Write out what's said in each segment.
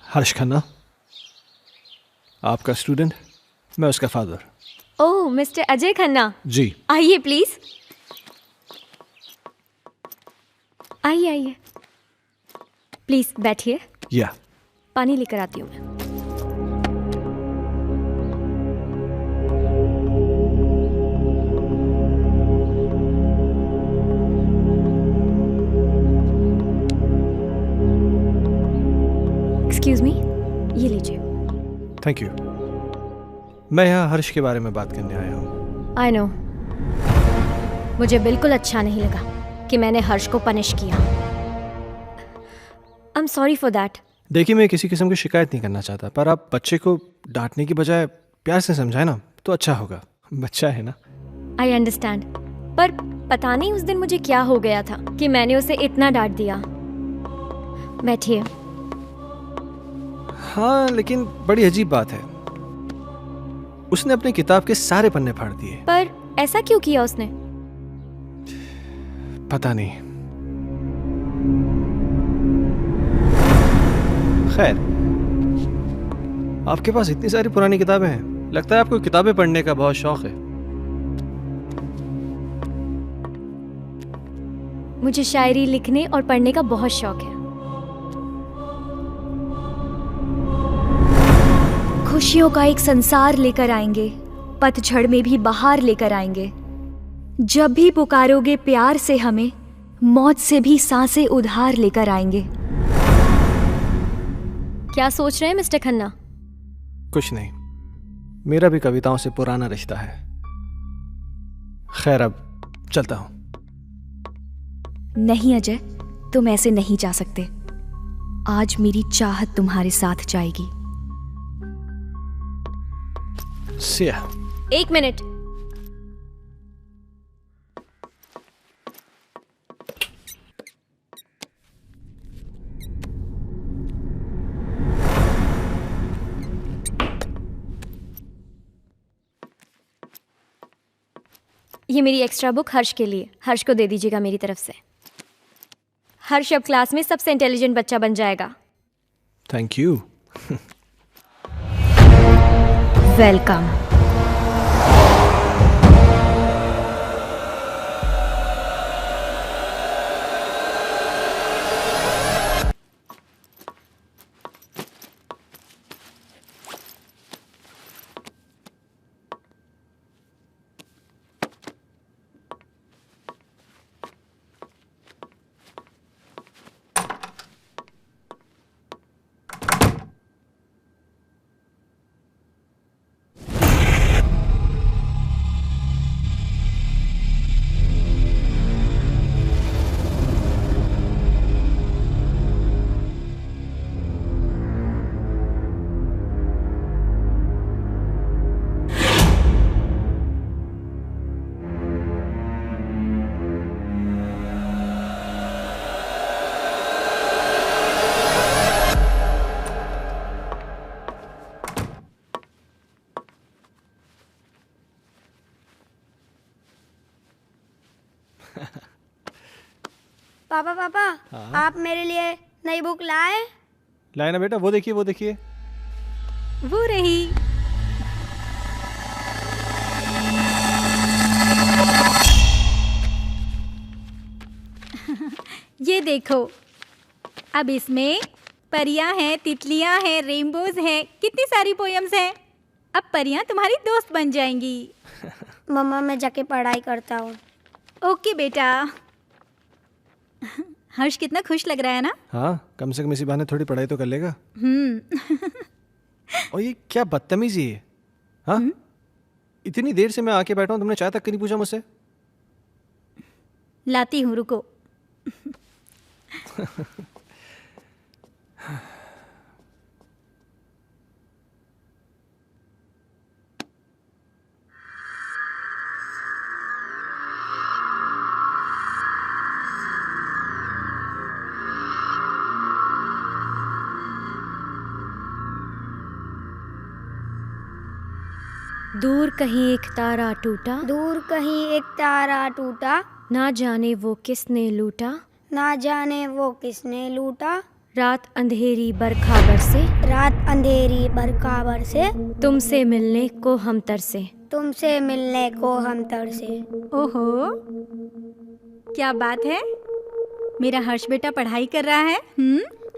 हर्ष खन्ना, आपका स्टूडेंट, मैं उसका फादर। ओह, मिस्टर अजय खन्ना, जी। आइए प्लीज। आइए आइए, प्लीज बैठिए। या पानी लेकर आती हूँ मैं। एक्सक्यूज मी, ये लीजिए। Thank you. मैं यहाँ हर्ष के बारे में बात करने आया हूँ। आई नो, मुझे बिल्कुल अच्छा नहीं लगा कि मैंने हर्ष को पनिश किया। I am sorry for that. देखिए, मैं किसी किस्म की शिकायत नहीं करना चाहता, पर आप बच्चे को डांटने की बजाय प्यार से समझाए ना तो अच्छा होगा। बच्चा है ना। आई अंडरस्टैंड, पर पता नहीं उस दिन मुझे क्या हो गया था कि मैंने उसे इतना डांट दिया। बैठिए। हाँ, लेकिन बड़ी अजीब बात है, उसने अपनी किताब के सारे पन्ने फाड़ दिए। पर ऐसा क्यों किया उसने? पता नहीं। खैर, आपके पास इतनी सारी पुरानी किताबें हैं, लगता है आपको किताबें पढ़ने का बहुत शौक है। मुझे शायरी लिखने और पढ़ने का बहुत शौक है। खुशियों का एक संसार लेकर आएंगे, पतझड़ में भी बहार लेकर आएंगे। जब भी पुकारोगे प्यार से हमें, मौत से भी सांसें उधार लेकर आएंगे। क्या सोच रहे हैं मिस्टर खन्ना? कुछ नहीं, मेरा भी कविताओं से पुराना रिश्ता है। खैर, अब चलता हूं। नहीं अजय, तुम ऐसे नहीं जा सकते। आज मेरी चाहत तुम्हारे साथ जाएगी। सिया। एक मिनट। ये मेरी एक्स्ट्रा बुक हर्ष के लिए। हर्ष को दे दीजिएगा मेरी तरफ से। हर्ष अब क्लास में सबसे इंटेलिजेंट बच्चा बन जाएगा। Thank you. वेलकम। पापा पापा, आप मेरे लिए नई बुक लाए? लाए ना बेटा, वो देखिए वो देखिए। वो रही। ये देखो, अब इसमें परियां हैं, तितलियां हैं, रेनबोज हैं, कितनी सारी पोयम्स हैं। अब परियां तुम्हारी दोस्त बन जाएंगी। मम्मा, मैं जाके पढ़ाई करता हूँ। ओके बेटा। हर्ष कितना खुश लग रहा है ना? हाँ, कम से कम इसी बहाने थोड़ी पढ़ाई तो कर लेगा। और ये क्या बदतमीजी है? हाँ, इतनी देर से मैं आके बैठा हूँ, तुमने चाय तक नहीं पूछा मुझसे। लाती हूँ, रुको। दूर कहीं एक तारा टूटा, दूर कहीं एक तारा टूटा, ना जाने वो किसने लूटा, ना जाने वो किसने लूटा, रात अंधेरी बरखा बरसे, रात अंधेरी बरखा बरसे, तुमसे मिलने को हम तरसे। तुमसे मिलने को हम तरसे। ओहो, क्या बात है। मेरा हर्ष बेटा पढ़ाई कर रहा है।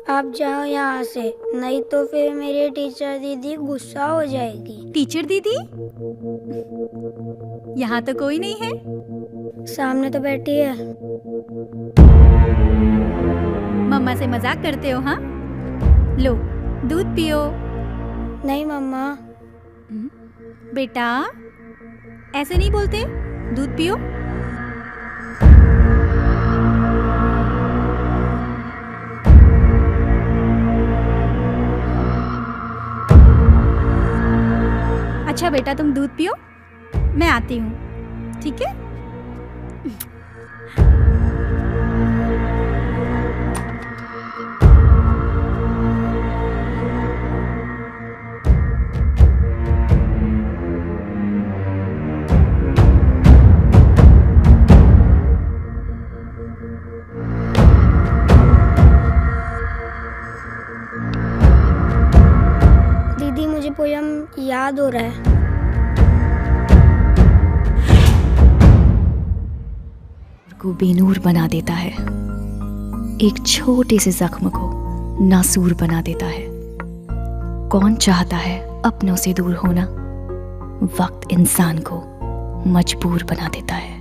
आप जाओ यहाँ से, नहीं तो फिर मेरी टीचर दीदी गुस्सा हो जाएगी। टीचर दीदी? यहाँ तो कोई नहीं है। सामने तो बैठी है। मम्मा से मजाक करते हो? हाँ, लो दूध पियो। नहीं मम्मा। बेटा ऐसे नहीं बोलते, दूध पियो। अच्छा बेटा, तुम दूध पियो, मैं आती हूँ, ठीक है? दीदी मुझे पोयम याद हो रहा है। को बेनूर बना देता है, एक छोटे से जख्म को नासूर बना देता है। कौन चाहता है अपनों से दूर होना? वक्त इंसान को मजबूर बना देता है।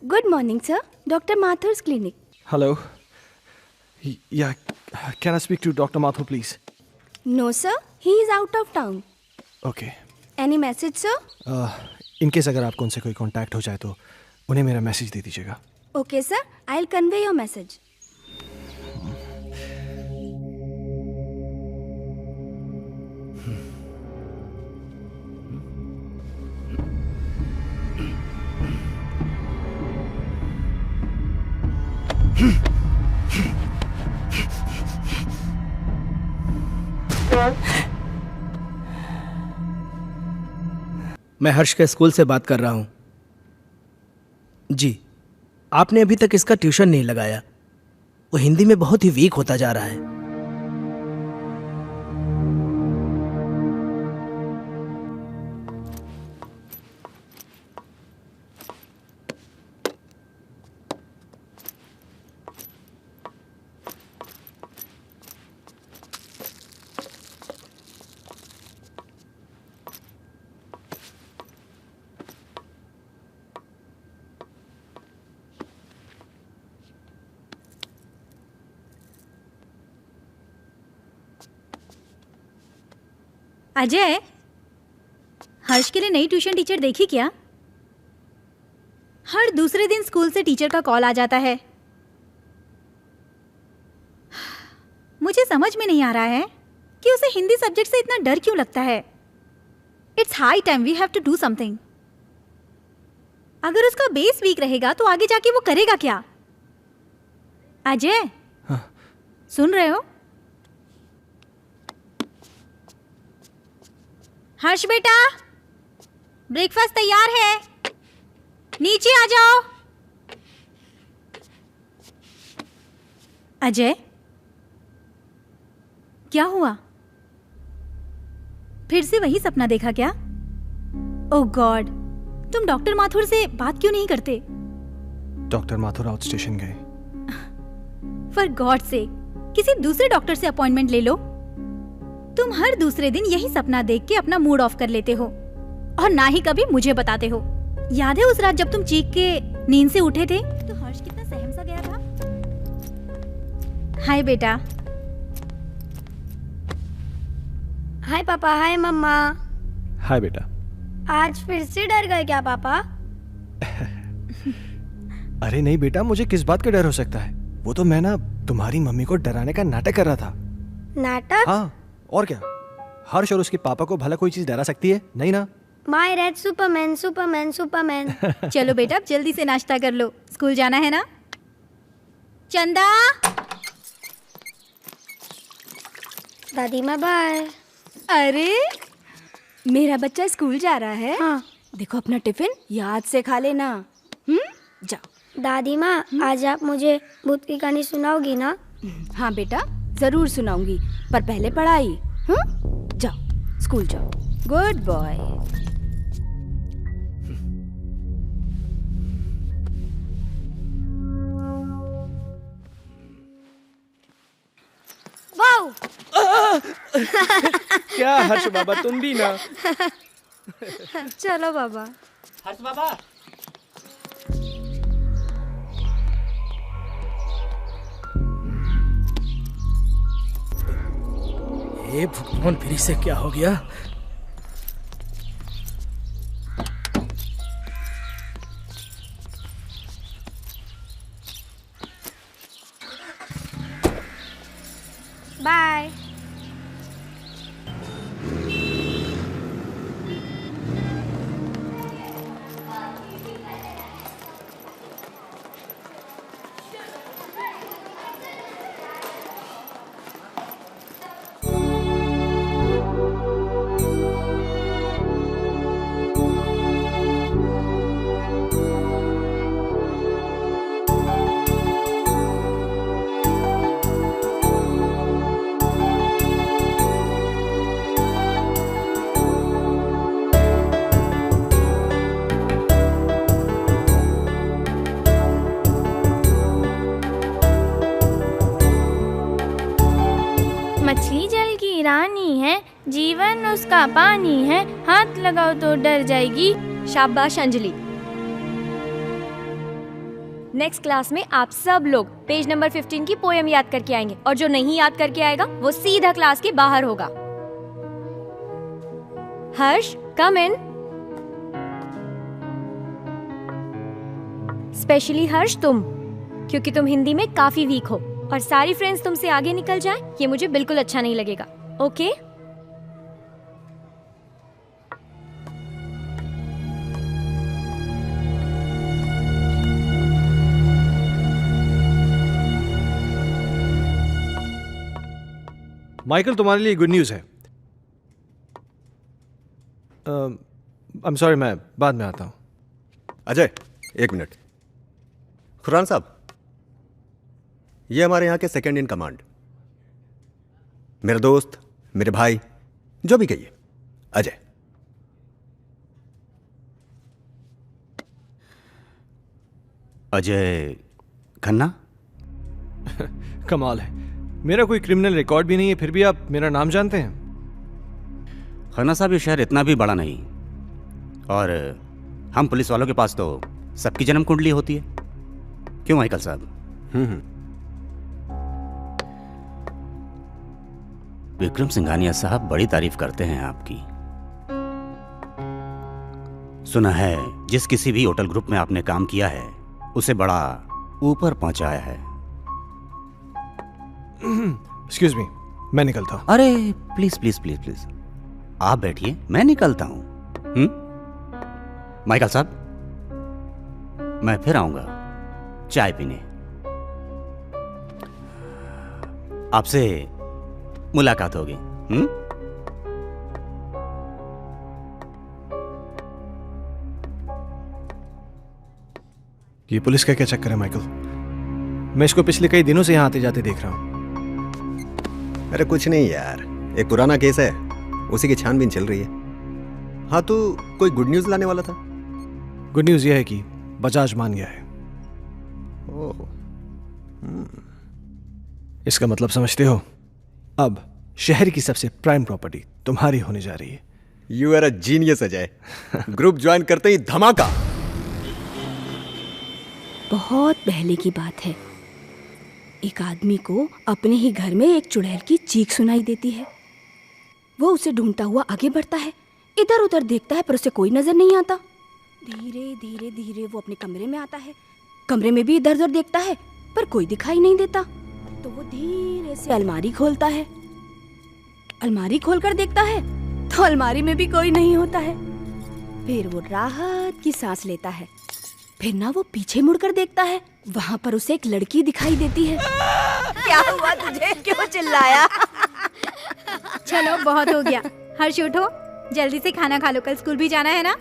Good morning sir, doctor Mathur's clinic. Hello. Yeah, can I speak to Dr. Mathur, please? No sir, he is out of town. Okay. Any message sir? In case अगर आपको उनसे कोई कांटेक्ट हो जाए तो उन्हें मेरा मैसेज दे दीजिएगा। Okay sir, I will convey your message. मैं हर्ष के स्कूल से बात कर रहा हूँ। जी, आपने अभी तक इसका ट्यूशन नहीं लगाया। वो हिंदी में बहुत ही वीक होता जा रहा है। अजय, हर्ष के लिए नई ट्यूशन टीचर देखी क्या? हर दूसरे दिन स्कूल से टीचर का कॉल आ जाता है। मुझे समझ में नहीं आ रहा है कि उसे हिंदी सब्जेक्ट से इतना डर क्यों लगता है। It's high time we have to do something. अगर उसका बेस वीक रहेगा तो आगे जाके वो करेगा क्या? अजय, हाँ। सुन रहे हो? हर्ष बेटा, ब्रेकफास्ट तैयार है, नीचे आ जाओ। अजय, क्या हुआ? फिर से वही सपना देखा क्या? ओह गॉड, तुम डॉक्टर माथुर से बात क्यों नहीं करते? डॉक्टर माथुर आउट स्टेशन गए। फॉर गॉड से किसी दूसरे डॉक्टर से अपॉइंटमेंट ले लो। तुम हर दूसरे दिन यही सपना देख के अपना मूड ऑफ कर लेते हो और ना ही कभी मुझे बताते हो। याद है उस रात जब तुम चीख के नींद से उठे थे तो हर्ष कितना सहम सा गया था। हाय बेटा। हाय पापा, हाय मम्मा। हाय बेटा। आज फिर से डर गए क्या पापा? अरे नहीं बेटा, मुझे किस बात का डर हो सकता है? वो तो मैं ना तुम्हारी मम्मी को डराने का नाटक कर रहा था। नाटक? हाँ, और क्या? हर्ष और उसके पापा को भला कोई चीज डरा सकती है? नहीं ना। My red Superman Superman Superman. चलो बेटा, अब जल्दी से नाश्ता कर लो, स्कूल जाना है ना। चंदा। दादी माँ बाय। अरे मेरा बच्चा स्कूल जा रहा है। हाँ। देखो अपना टिफिन याद से खा लेना। जाओ। दादी माँ, आज आप मुझे भूत की कहानी सुनाओगी ना? हाँ बेटा, जरूर सुनाऊंगी, पर पहले पढ़ाई। जाओ स्कूल जाओ, गुड बॉय। वाओ! क्या हर्ष बाबा, तुम भी ना। चलो बाबा। हर्ष बाबा। ये भगवान, फिर से क्या हो गया? बाय। मछली जल की रानी है, जीवन उसका पानी है, हाथ लगाओ तो डर जाएगी। शाबाश अंजलि। नेक्स्ट क्लास में आप सब लोग पेज नंबर 15 की पोयम याद करके आएंगे और जो नहीं याद करके आएगा वो सीधा क्लास के बाहर होगा। हर्ष, कम इन। स्पेशली हर्ष तुम, क्योंकि तुम हिंदी में काफी वीक हो और सारी फ्रेंड्स तुमसे आगे निकल जाएं, ये मुझे बिल्कुल अच्छा नहीं लगेगा। ओके? माइकल, तुम्हारे लिए गुड न्यूज़ है। आई एम सॉरी, मैं बाद में आता हूँ। अजय, एक मिनट। खुरान साहब, ये हमारे यहाँ के सेकंड इन कमांड, मेरे दोस्त, मेरे भाई, जो भी कहिए, अजय। अजय खन्ना? कमाल है, मेरा कोई क्रिमिनल रिकॉर्ड भी नहीं है, फिर भी आप मेरा नाम जानते हैं। खन्ना साहब, ये शहर इतना भी बड़ा नहीं, और हम पुलिस वालों के पास तो सबकी जन्म कुंडली होती है। क्यों माइकल साहब? विक्रम सिंघानिया साहब बड़ी तारीफ करते हैं आपकी। सुना है जिस किसी भी होटल ग्रुप में आपने काम किया है उसे बड़ा ऊपर पहुंचाया है। एक्सक्यूज मी, मैं निकलता हूं। अरे प्लीज प्लीज प्लीज प्लीज, आप बैठिए, मैं निकलता हूं। माइकल साहब, मैं फिर आऊंगा चाय पीने, आपसे मुलाकात होगी। ये पुलिस का क्या चक्कर है माइकल? मैं इसको पिछले कई दिनों से यहाँ आते जाते देख रहा हूँ। अरे कुछ नहीं यार, एक पुराना केस है, उसी की छानबीन चल रही है। हाँ तो कोई गुड न्यूज लाने वाला था? गुड न्यूज़ यह है कि बजाज मान गया है। ओह, इसका मतलब समझते हो? अब शहर की सबसे प्राइम प्रॉपर्टी तुम्हारी होने जा रही है। You are a genius Ajay. Group join करते ही धमाका। बहुत पहले की बात है, एक आदमी को अपने ही घर में एक चुड़ैल की चीख सुनाई देती है। वो उसे ढूंढता हुआ आगे बढ़ता है, इधर उधर देखता है पर उसे कोई नजर नहीं आता। धीरे धीरे धीरे वो अपने कमरे में आता है। कमरे में भी इधर उधर देखता है पर कोई दिखाई नहीं देता। तो वो धीरे से अलमारी खोलता है। अलमारी खोलकर देखता है तो अलमारी में भी कोई नहीं होता है। फिर वो राहत की सांस लेता है। फिर ना वो पीछे मुड़कर देखता है, वहां पर उसे एक लड़की दिखाई देती है। क्या हुआ तुझे, क्यों चिल्लाया? चलो बहुत हो गया। हर्ष उठो, जल्दी से खाना खा लो, कल स्कूल भी जाना है ना।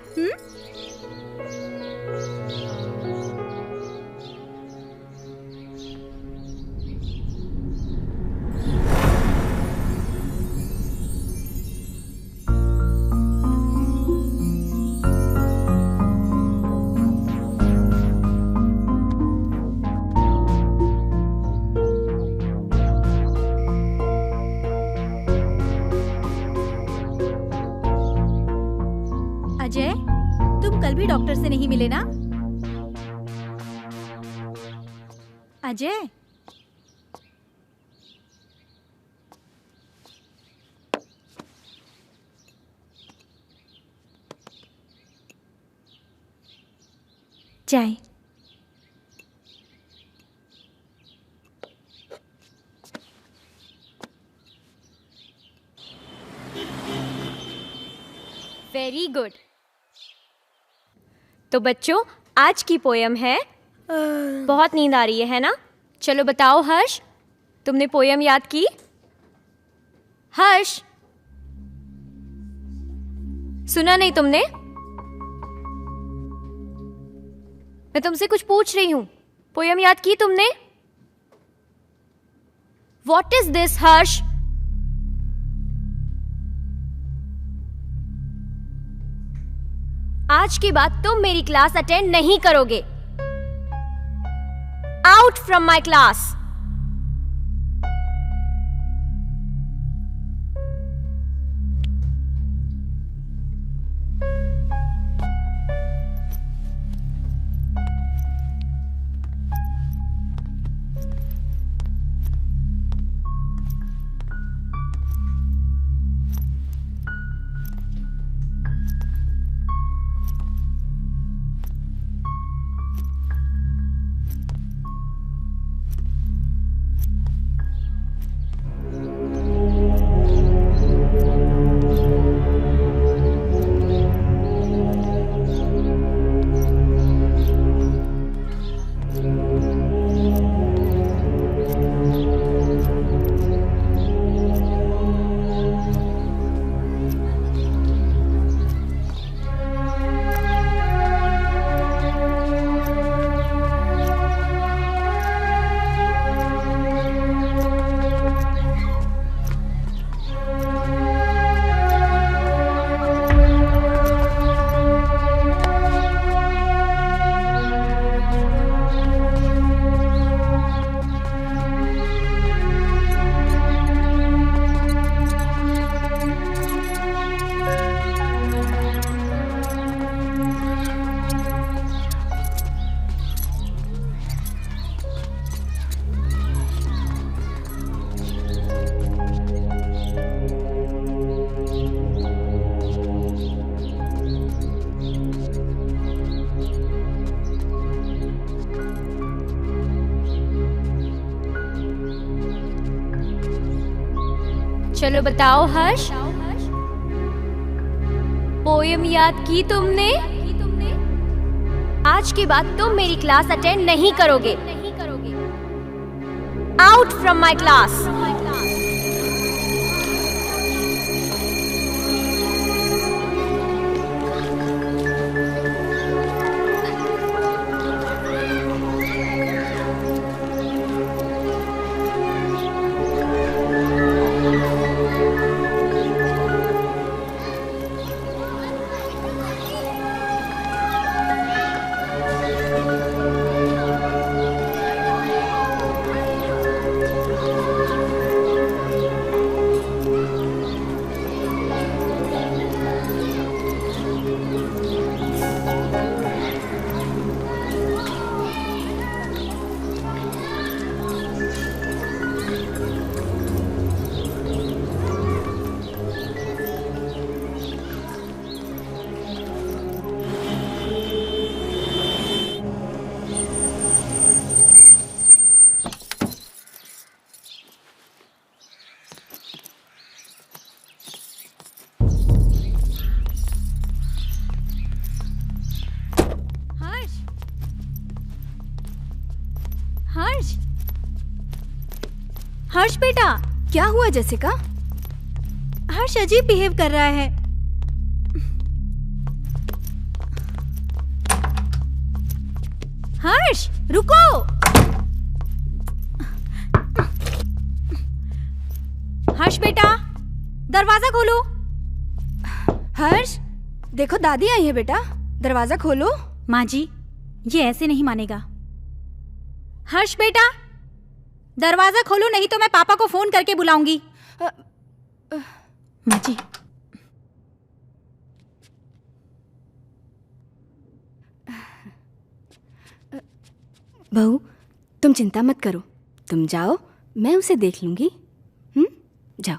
अजय, तुम कल भी डॉक्टर से नहीं मिले ना? अजय, चाय। Very good. तो बच्चों, आज की पोयम है, बहुत नींद आ रही है ना? चलो बताओ हर्ष, तुमने पोयम याद की? हर्ष, सुना नहीं तुमने? मैं तुमसे कुछ पूछ रही हूं, पोयम याद की तुमने? What is this, हर्ष? आज के बाद तुम मेरी क्लास अटेंड नहीं करोगे। Out from my class. चलो बताओ हर्ष, पोयम याद की तुमने? आज के बाद तुम मेरी क्लास अटेंड नहीं करोगे। Out from my class. Harsh बेटा, क्या हुआ जेसिका? हर्ष अजीब बिहेव कर रहा है। हर्ष रुको। हर्ष बेटा, दरवाजा खोलो। हर्ष देखो दादी आई है बेटा, दरवाजा खोलो। माँ जी, ये ऐसे नहीं मानेगा। हर्ष बेटा, दरवाजा खोलो नहीं तो मैं पापा को फोन करके बुलाऊंगी। माँ जी। बहू तुम चिंता मत करो, तुम जाओ, मैं उसे देख लूंगी। जाओ।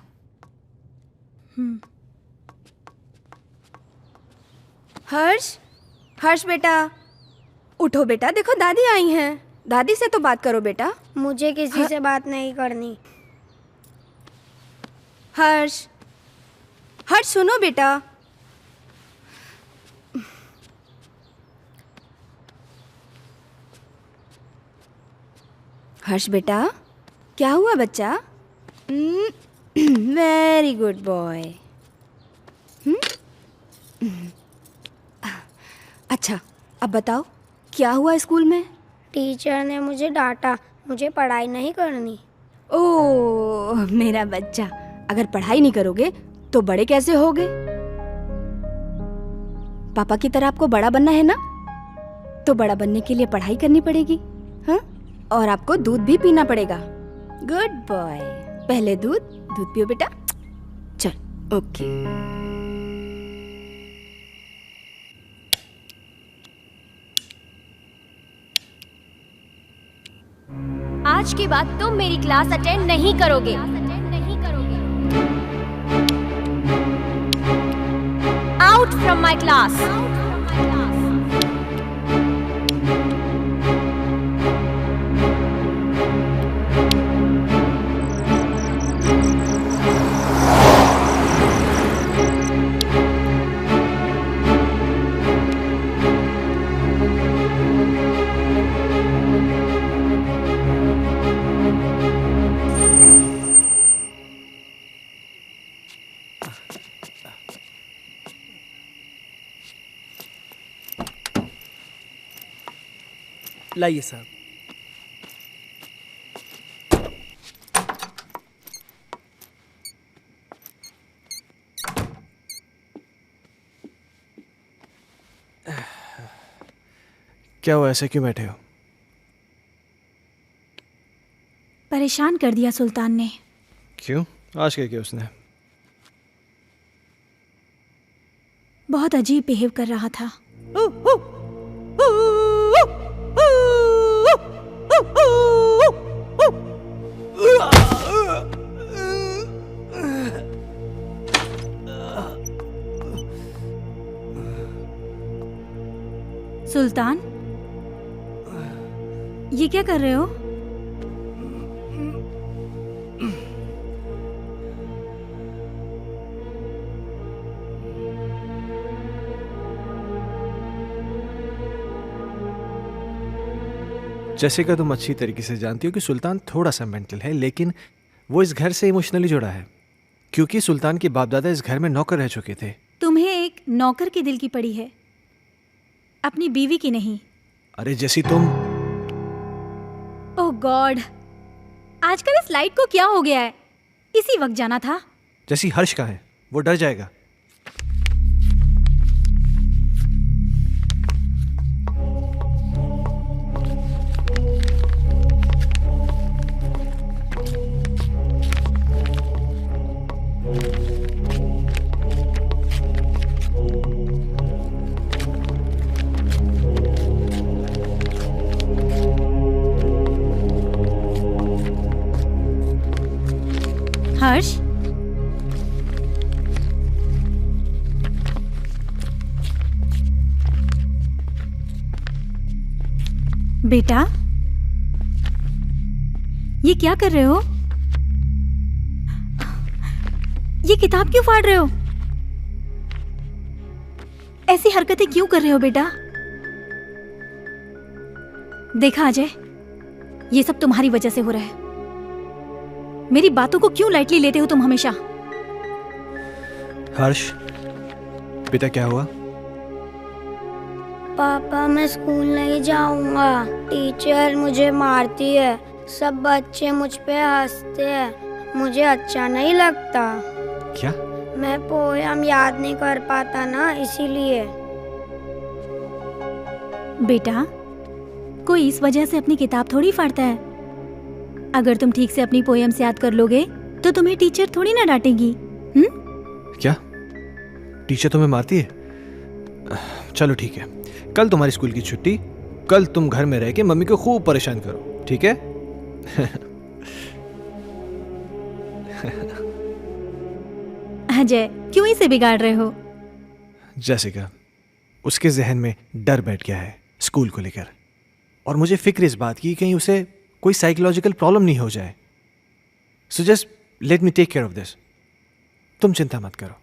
हर्ष, हर्ष बेटा उठो बेटा, देखो दादी आई हैं। दादी से तो बात करो बेटा। मुझे किसी से बात नहीं करनी। हर्ष, हर्ष सुनो बेटा। हर्ष बेटा, क्या हुआ बच्चा? Very good boy. अच्छा अब बताओ क्या हुआ स्कूल में? टीचर ने मुझे डांटा, मुझे पढ़ाई नहीं करनी। ओह मेरा बच्चा, अगर पढ़ाई नहीं करोगे तो बड़े कैसे होगे? पापा की तरह आपको बड़ा बनना है ना, तो बड़ा बनने के लिए पढ़ाई करनी पड़ेगी। हाँ, और आपको दूध भी पीना पड़ेगा। गुड बॉय, पहले दूध पियो बेटा। चल ओके। आज के बाद तुम मेरी क्लास अटेंड नहीं करोगे। Out from my class. लाइए साहब। क्या हुआ, ऐसे क्यों बैठे हो? परेशान कर दिया सुल्तान ने। क्यों? आज क्या किया उसने? बहुत अजीब बिहेव कर रहा था। सुल्तान, ये क्या कर रहे हो? जेसिका, तुम अच्छी तरीके से जानती हो कि सुल्तान थोड़ा सा मेंटल है, लेकिन वो इस घर से इमोशनली जुड़ा है क्योंकि सुल्तान के बाप दादा इस घर में नौकर रह चुके थे। तुम्हें एक नौकर के दिल की पड़ी है, अपनी बीवी की नहीं। अरे जैसी तुम। ओह गॉड, आजकल इस लाइट को क्या हो गया है? इसी वक्त जाना था। जैसी हर्ष का है, वो डर जाएगा। हर्ष, बेटा ये क्या कर रहे हो? ये किताब क्यों फाड़ रहे हो? ऐसी हरकतें क्यों कर रहे हो बेटा? देखा अजय, ये सब तुम्हारी वजह से हो रहा है। मेरी बातों को क्यों लाइटली लेते हो तुम हमेशा? हर्ष, बेटा क्या हुआ? पापा मैं स्कूल नहीं जाऊंगा, टीचर मुझे मारती है, सब बच्चे मुझ पे हंसते हैं, मुझे अच्छा नहीं लगता। क्या? मैं पोयम याद नहीं कर पाता ना, इसीलिए। बेटा, कोई इस वजह से अपनी किताब थोड़ी फाड़ता है। अगर तुम ठीक से अपनी पोएम्स याद कर लोगे तो तुम्हें टीचर थोड़ी ना डांटेगी। क्या टीचर तुम्हें मारती है? चलो ठीक है, कल तुम्हारी स्कूल की छुट्टी, कल तुम घर में रह के मम्मी को खूब परेशान करो, ठीक है? अजय, क्यों इसे बिगाड़ रहे हो? जैसिका, उसके जहन में डर बैठ गया है स्कूल को लेकर, और मुझे फिक्र इस बात की कहीं उसे कोई साइकोलॉजिकल प्रॉब्लम नहीं हो जाए। So just let me take care of this. तुम चिंता मत करो।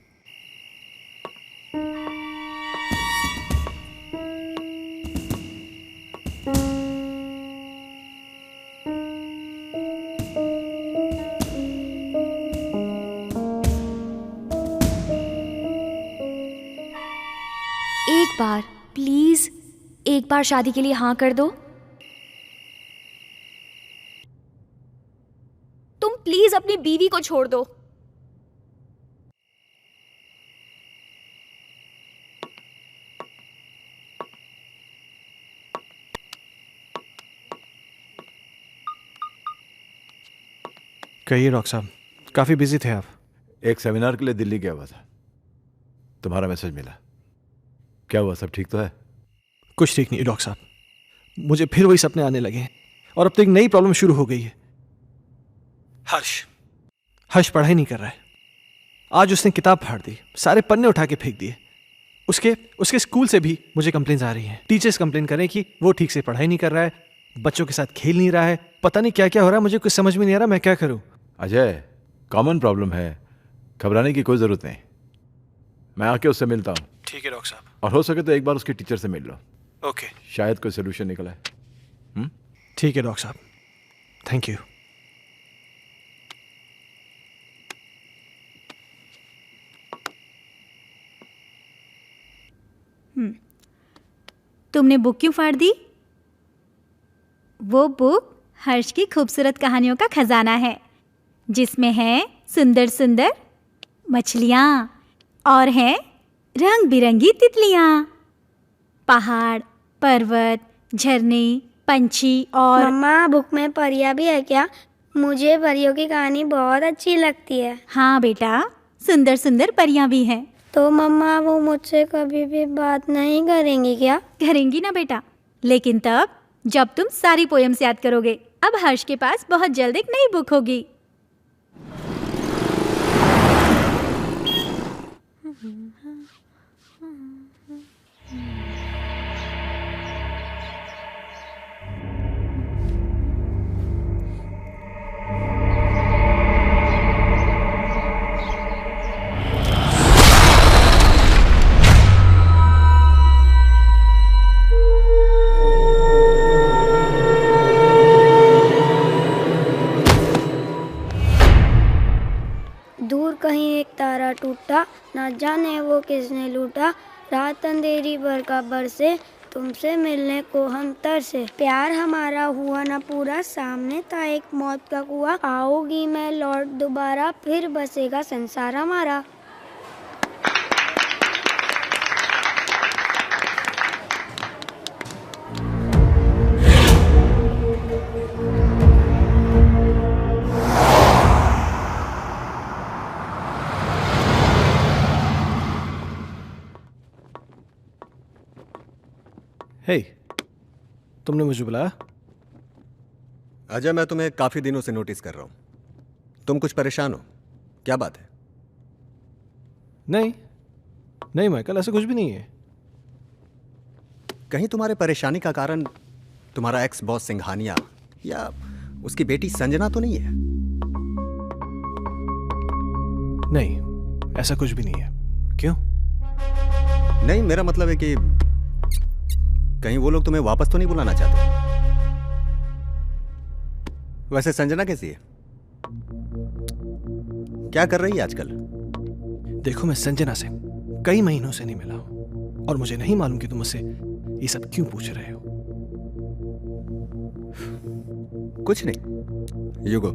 एक बार प्लीज, एक बार शादी के लिए हाँ कर दो। तुम प्लीज अपनी बीवी को छोड़ दो। कहिए डॉक्टर साहब, काफी बिजी थे आप। एक सेमिनार के लिए दिल्ली गया हुआ था, तुम्हारा मैसेज मिला। क्या हुआ, सब ठीक तो है? कुछ ठीक नहीं डॉक्टर साहब, मुझे फिर वही सपने आने लगे हैं और अब तो एक नई प्रॉब्लम शुरू हो गई है। हर्ष पढ़ाई नहीं कर रहा है। आज उसने किताब फाड़ दी, सारे पन्ने उठा के फेंक दिए। उसके स्कूल से भी मुझे कंप्लेंट्स आ रही हैं। टीचर्स कंप्लेन कर रहे हैं कि वो ठीक से पढ़ाई नहीं कर रहा है, बच्चों के साथ खेल नहीं रहा है, पता नहीं क्या क्या हो रहा है। मुझे कुछ समझ में नहीं आ रहा, मैं क्या करूं? अजय, कॉमन प्रॉब्लम है, घबराने की कोई जरूरत नहीं। मैं आके उससे मिलता हूँ। ठीक है डॉक्टर साहब। और हो सके तो एक बार उसके टीचर से मिल लो। ओके। शायद कोई सोल्यूशन निकला है। ठीक है डॉक्टर साहब, थैंक यू। तुमने बुक क्यों फाड़ दी? वो बुक हर्ष की खूबसूरत कहानियों का खजाना है, जिसमें है सुंदर सुंदर मछलियाँ और हैं रंग बिरंगी तितलियाँ, पहाड़, पर्वत, झरने, पंछी और। मम्मा, बुक में परियां भी है क्या? मुझे परियों की कहानी बहुत अच्छी लगती है। हाँ बेटा, सुंदर सुंदर परियां भी हैं। तो मम्मा, वो मुझसे कभी भी बात नहीं करेंगी क्या? करेंगी ना बेटा, लेकिन तब जब तुम सारी पोएम्स याद करोगे। अब हर्ष के पास बहुत जल्द एक नई बुक होगी। दूर कहीं एक तारा टूटा, न जाने वो किसने लूटा, रात अंधेरी बरखा बरसे, तुमसे मिलने को हम तरसे, प्यार हमारा हुआ न पूरा, सामने था एक मौत का कुआं, आओगी मैं लौट दोबारा, फिर बसेगा संसार हमारा। हे, तुमने मुझे बुलाया? अजय, मैं तुम्हें काफी दिनों से नोटिस कर रहा हूं। तुम कुछ परेशान हो, क्या बात है? नहीं माइकल, ऐसा कुछ भी नहीं है। कहीं तुम्हारे परेशानी का कारण तुम्हारा एक्स बॉस सिंघानिया या उसकी बेटी संजना तो नहीं है? नहीं, ऐसा कुछ भी नहीं है। क्यों? नहीं, मेरा मतलब है कि कहीं वो लोग तुम्हें वापस तो नहीं बुलाना चाहते? वैसे संजना कैसी है? क्या कर रही है आजकल? देखो, मैं संजना से कई महीनों से नहीं मिला हूं और मुझे नहीं मालूम कि तुम मुझसे ये सब क्यों पूछ रहे हो। कुछ नहीं, यू गो।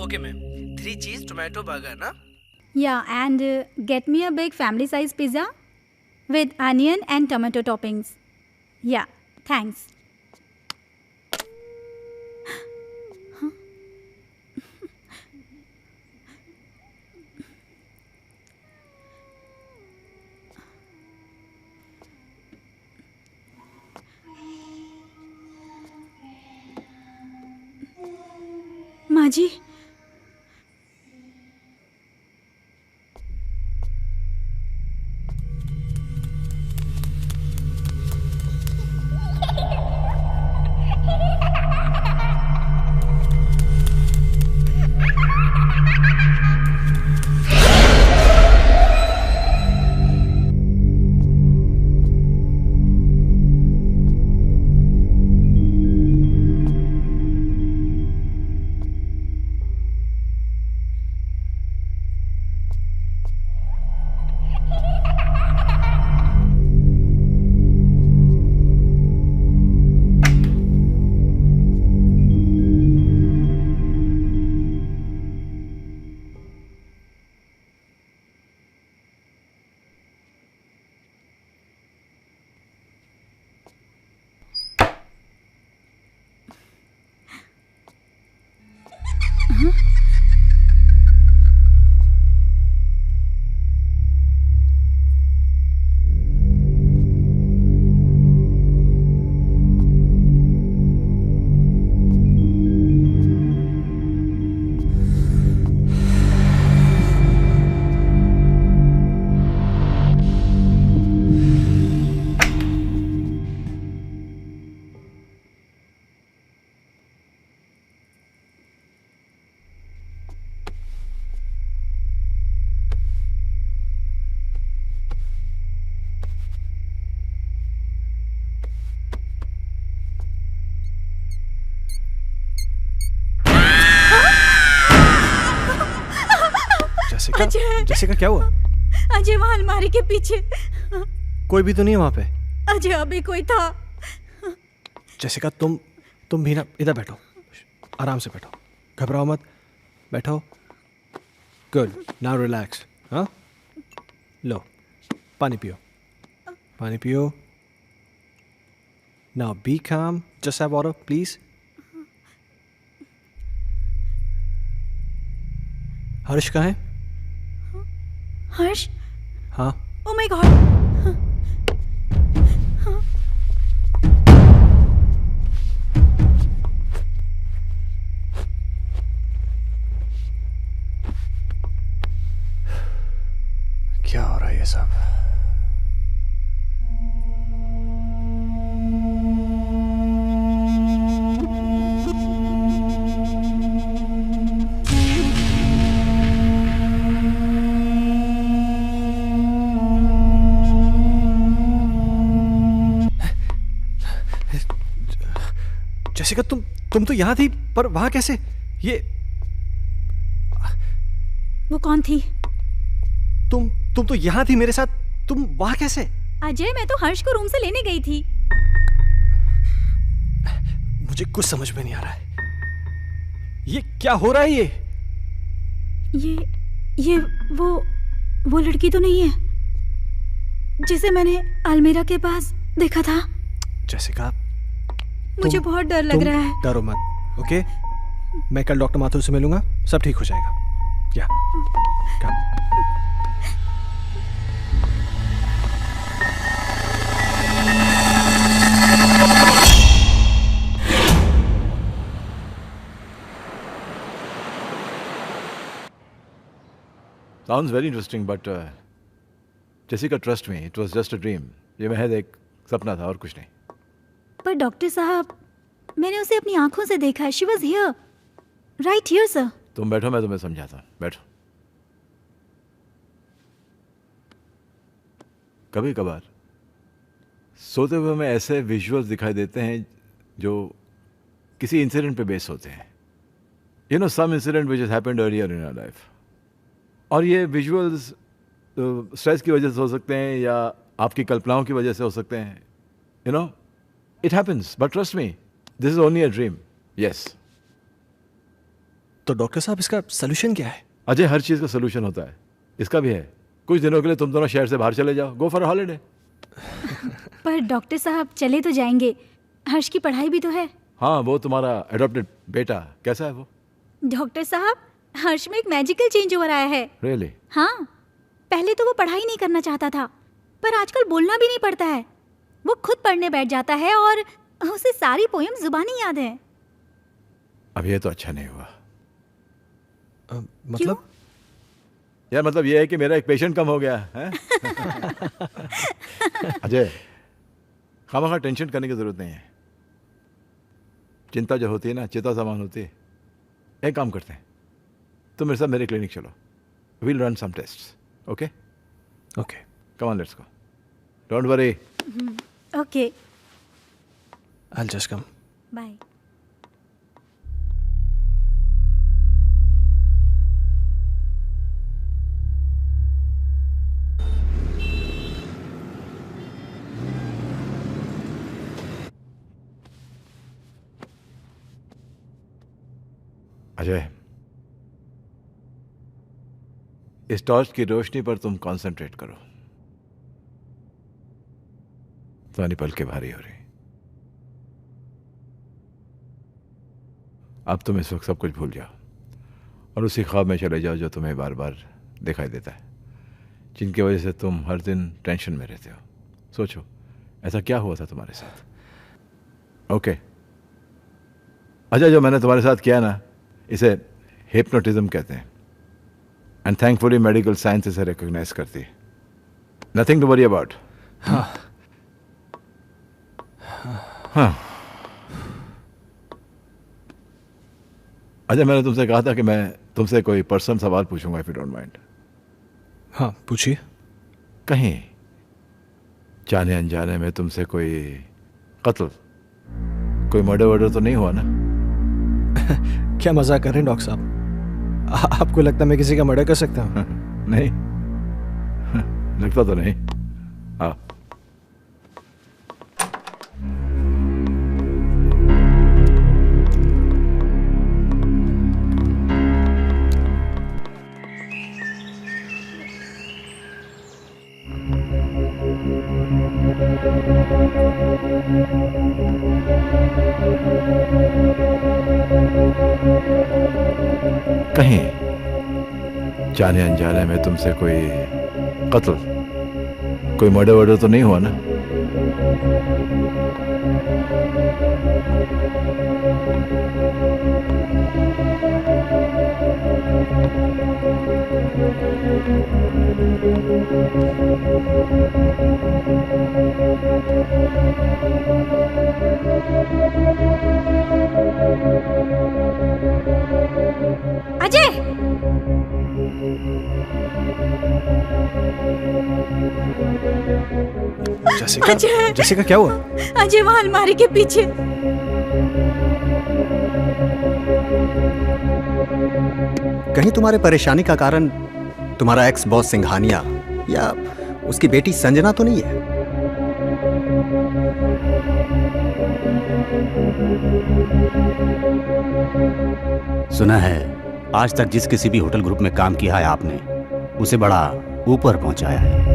ओके मैम, 3 चीज टोमेटो बर्गर ना? Yeah, and get me a big family size pizza with onion and tomato toppings. Yeah, thanks. माँ जी, जैसिका, क्या हुआ? अजय वहाँ अलमारी के पीछे। कोई भी तो नहीं है वहां पे। अजय अभी कोई था। जैसिका, तुम भी ना इधर बैठो, आराम से बैठो, घबराओ मत, बैठो। Good, now relax. हाँ, लो पानी पियो, पानी पियो। नाउ बी काम, जस्ट हैव वाटर प्लीज। हर्ष कहाँ है? हर्ष? हाँ। ओह माय गॉड। क्या हो रहा है ये सब? जैसिका, तुम तो यहाँ थी, पर वहां कैसे? ये वो कौन थी? तुम तो यहाँ थी मेरे साथ, तुम वहां कैसे? अजय, मैं तो हर्ष को रूम से लेने गई थी। मुझे कुछ समझ में नहीं आ रहा है, ये क्या हो रहा है? ये वो लड़की तो नहीं है जिसे मैंने अलमीरा के पास देखा था? जैसिका, मुझे बहुत डर लग रहा है। डरो मत, ओके? मैं कल डॉक्टर माथुर से मिलूंगा, सब ठीक हो जाएगा। या Sounds very interesting, but Jessica, trust me, it was just a dream. ये महज एक सपना था और कुछ नहीं। पर डॉक्टर साहब, मैंने उसे अपनी आंखों से देखा है। She was here, right here, sir. तुम बैठो, मैं तुम्हें समझाता हूँ, बैठो। कभी कभार सोते हुए हमें ऐसे विजुअल्स दिखाई देते हैं जो किसी इंसिडेंट पे बेस होते हैं। You know, some incident which has happened earlier in our life. और ये विजुअल्स स्ट्रेस की वजह से हो सकते हैं या आपकी कल्पनाओं की वजह से हो सकते हैं। You no, it happens, but trust me, this is only a dream. Yes. तो डॉक्टर साहब, इसका सोल्यूशन क्या है? अजय, हर चीज़ का सोल्यूशन होता है, इसका भी है। कुछ दिनों के लिए तुम दोनों शहर से बाहर चले जाओ, गो फॉर हॉलीडे। पर डॉक्टर साहब, चले तो जाएंगे, हर्ष की पढ़ाई भी तो है। हाँ, वो तुम्हारा एडॉप्टेड बेटा कैसा है वो? डॉक्टर साहब, हर्ष में एक मैजिकल चेंज ओवर आया है। रियली? हाँ, पहले तो वो पढ़ाई नहीं करना चाहता था, पर आजकल बोलना भी नहीं पड़ता है। वो खुद पढ़ने बैठ जाता है और उसे सारी पोएम जुबानी याद है। अब ये तो अच्छा नहीं हुआ। मतलब? यार, मतलब ये है कि मेरा एक पेशेंट कम हो गया है। अजय, खामखा टेंशन करने की जरूरत नहीं है। चिंता जो होती है ना, चिता समान होती है। एक काम करते हैं, तुम मेरे साथ मेरे क्लिनिक चलो, we'll run some tests. Okay okay, come on, let's go, don't worry. Okay, I will just come. Bye. Ajay, इस टॉर्च की रोशनी पर तुम कंसंट्रेट करो। तुम्हारी पलकें भारी हो रही। अब तुम इस वक्त सब कुछ भूल जाओ और उसी ख्वाब में चले जाओ जो तुम्हें बार बार दिखाई देता है, जिनकी वजह से तुम हर दिन टेंशन में रहते हो। सोचो, ऐसा क्या हुआ था तुम्हारे साथ? ओके अजय, जो मैंने तुम्हारे साथ किया ना, इसे हिप्नोटिज्म कहते हैं, एंड थैंकफुली मेडिकल साइंस इसे रिकॉग्नाइज करती है। Nothing to worry about. हाँ अजय, मैंने तुमसे कहा था कि मैं तुमसे कोई पर्सनल सवाल पूछूंगा, इफ यू डोंट माइंड। हाँ, पूछिए। कहीं जाने अनजाने में तुमसे कोई कत्ल, कोई मर्डर वर्डर तो नहीं हुआ ना? क्या मजाक कर रहे हैं डॉक्टर साहब? आपको लगता है मैं किसी का मर्डर कर सकता हूँ? नहीं, लगता तो नहीं। आओ। कहीं जाने अनजाने में तुमसे कोई कत्ल, कोई मर्डर वर्डर तो नहीं हुआ ना? अजय! जैसिका, अजय! जैसिका क्या हुआ? अजय, वहां अलमारी के पीछे। कहीं तुम्हारे परेशानी का कारण तुम्हारा एक्स बॉस सिंघानिया या उसकी बेटी संजना तो नहीं है? सुना है आज तक जिस किसी भी होटल ग्रुप में काम किया है आपने, उसे बड़ा ऊपर पहुंचाया है।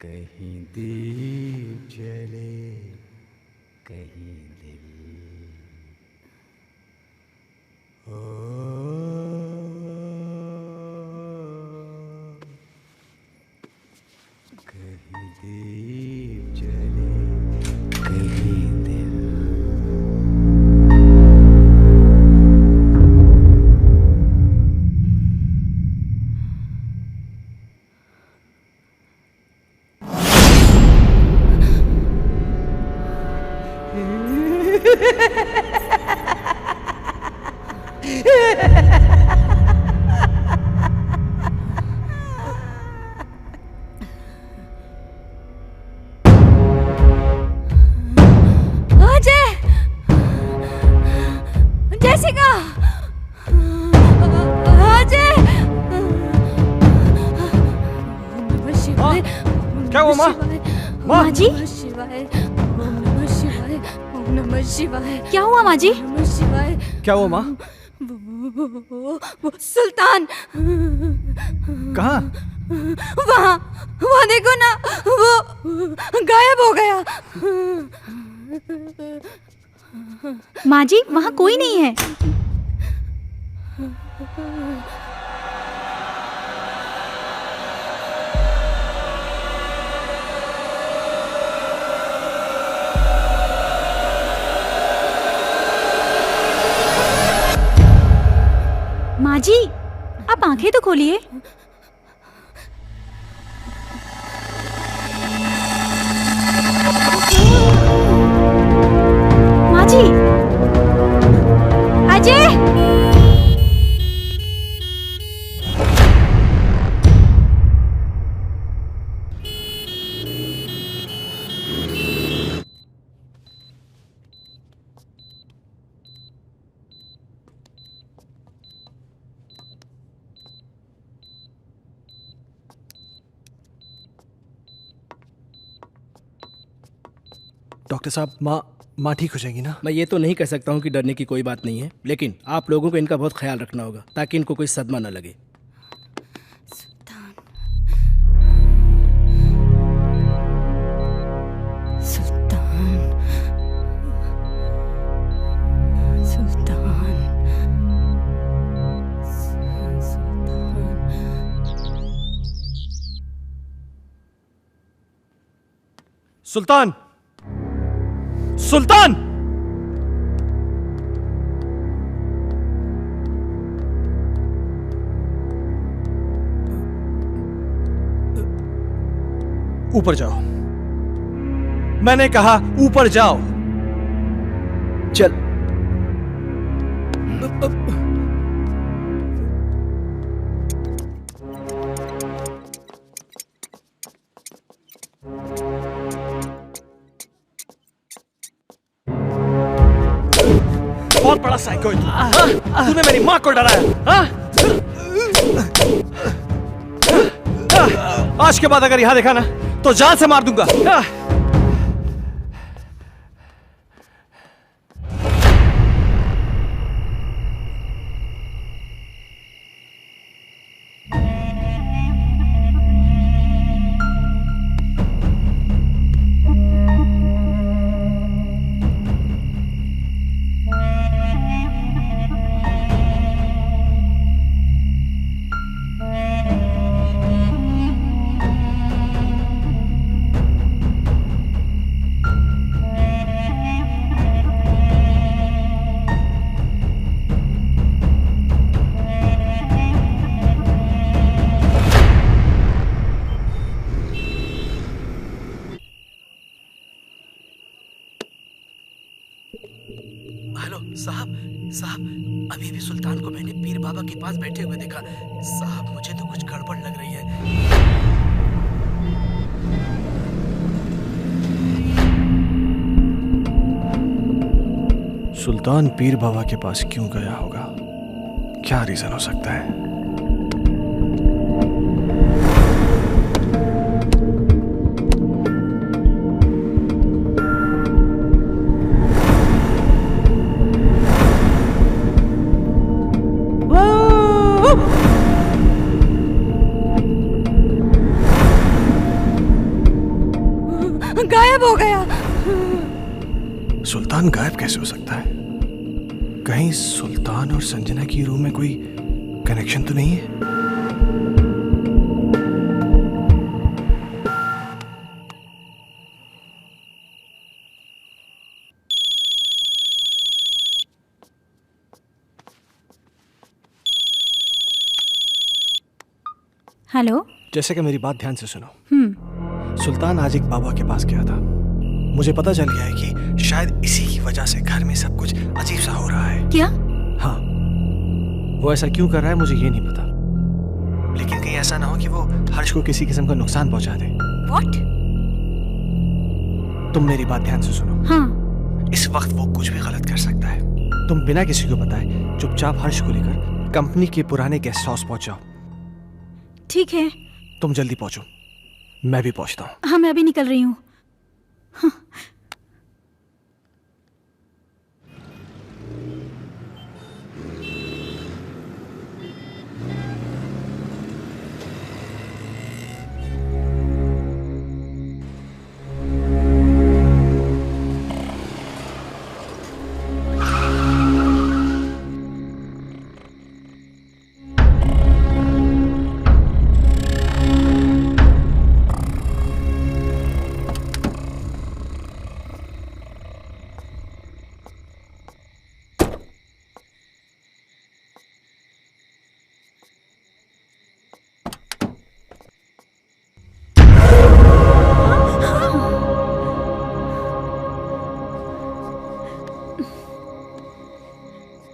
कहीं दीप जले, कहीं दिल। ओ दीप जले कहीं दिल। क्या हुआ माँ? माँ जी क्या हुआ माँ जी? क्या हुआ माँ? वो सुल्तान कहाँ? वहाँ देखो ना, वो गायब हो गया। माँ जी वहाँ कोई नहीं है। माँ जी आप आंखें तो खोलिए। माँ जी, अजय, डॉक्टर साहब, माँ ठीक हो जाएगी ना? मैं ये तो नहीं कह सकता हूँ कि डरने की कोई बात नहीं है, लेकिन आप लोगों को इनका बहुत ख्याल रखना होगा ताकि इनको कोई सदमा न लगे। सुल्तान, सुल्तान! ऊपर जाओ। मैंने कहा ऊपर जाओ। चल। बहुत बड़ा साइको है तू। तूने मेरी माँ को डराया। आज के बाद अगर यहां देखा ना तो जान से मार दूंगा। साहब, अभी भी सुल्तान को मैंने पीर बाबा के पास बैठे हुए देखा। साहब, मुझे तो कुछ गड़बड़ लग रही है। सुल्तान पीर बाबा के पास क्यों गया होगा? क्या रीजन हो सकता है? गायब हो गया। सुल्तान गायब कैसे हो सकता है? कहीं सुल्तान और संजना की रूम में कोई कनेक्शन तो नहीं है? हेलो। जैसे कि मेरी बात ध्यान से सुनो। सुल्तान आज एक बाबा के पास गया था। मुझे पता चल गया है कि शायद इसी की वजह से घर में सब कुछ अजीब सा हो रहा है। क्या? हाँ, वो ऐसा क्यों कर रहा है मुझे ये नहीं पता, लेकिन कहीं ऐसा ना हो कि वो हर्ष को किसी किस्म का नुकसान पहुंचा दे। What? तुम मेरी बात ध्यान से सुनो। हाँ। इस वक्त वो कुछ भी गलत कर सकता है। तुम बिना किसी को बताए चुपचाप हर्ष को लेकर कंपनी के पुराने गेस्ट हाउस पहुंच जाओ। ठीक है। तुम जल्दी पहुंचो, मैं भी पहुंचता हूँ। हाँ, मैं अभी निकल रही हूँ। हाँ।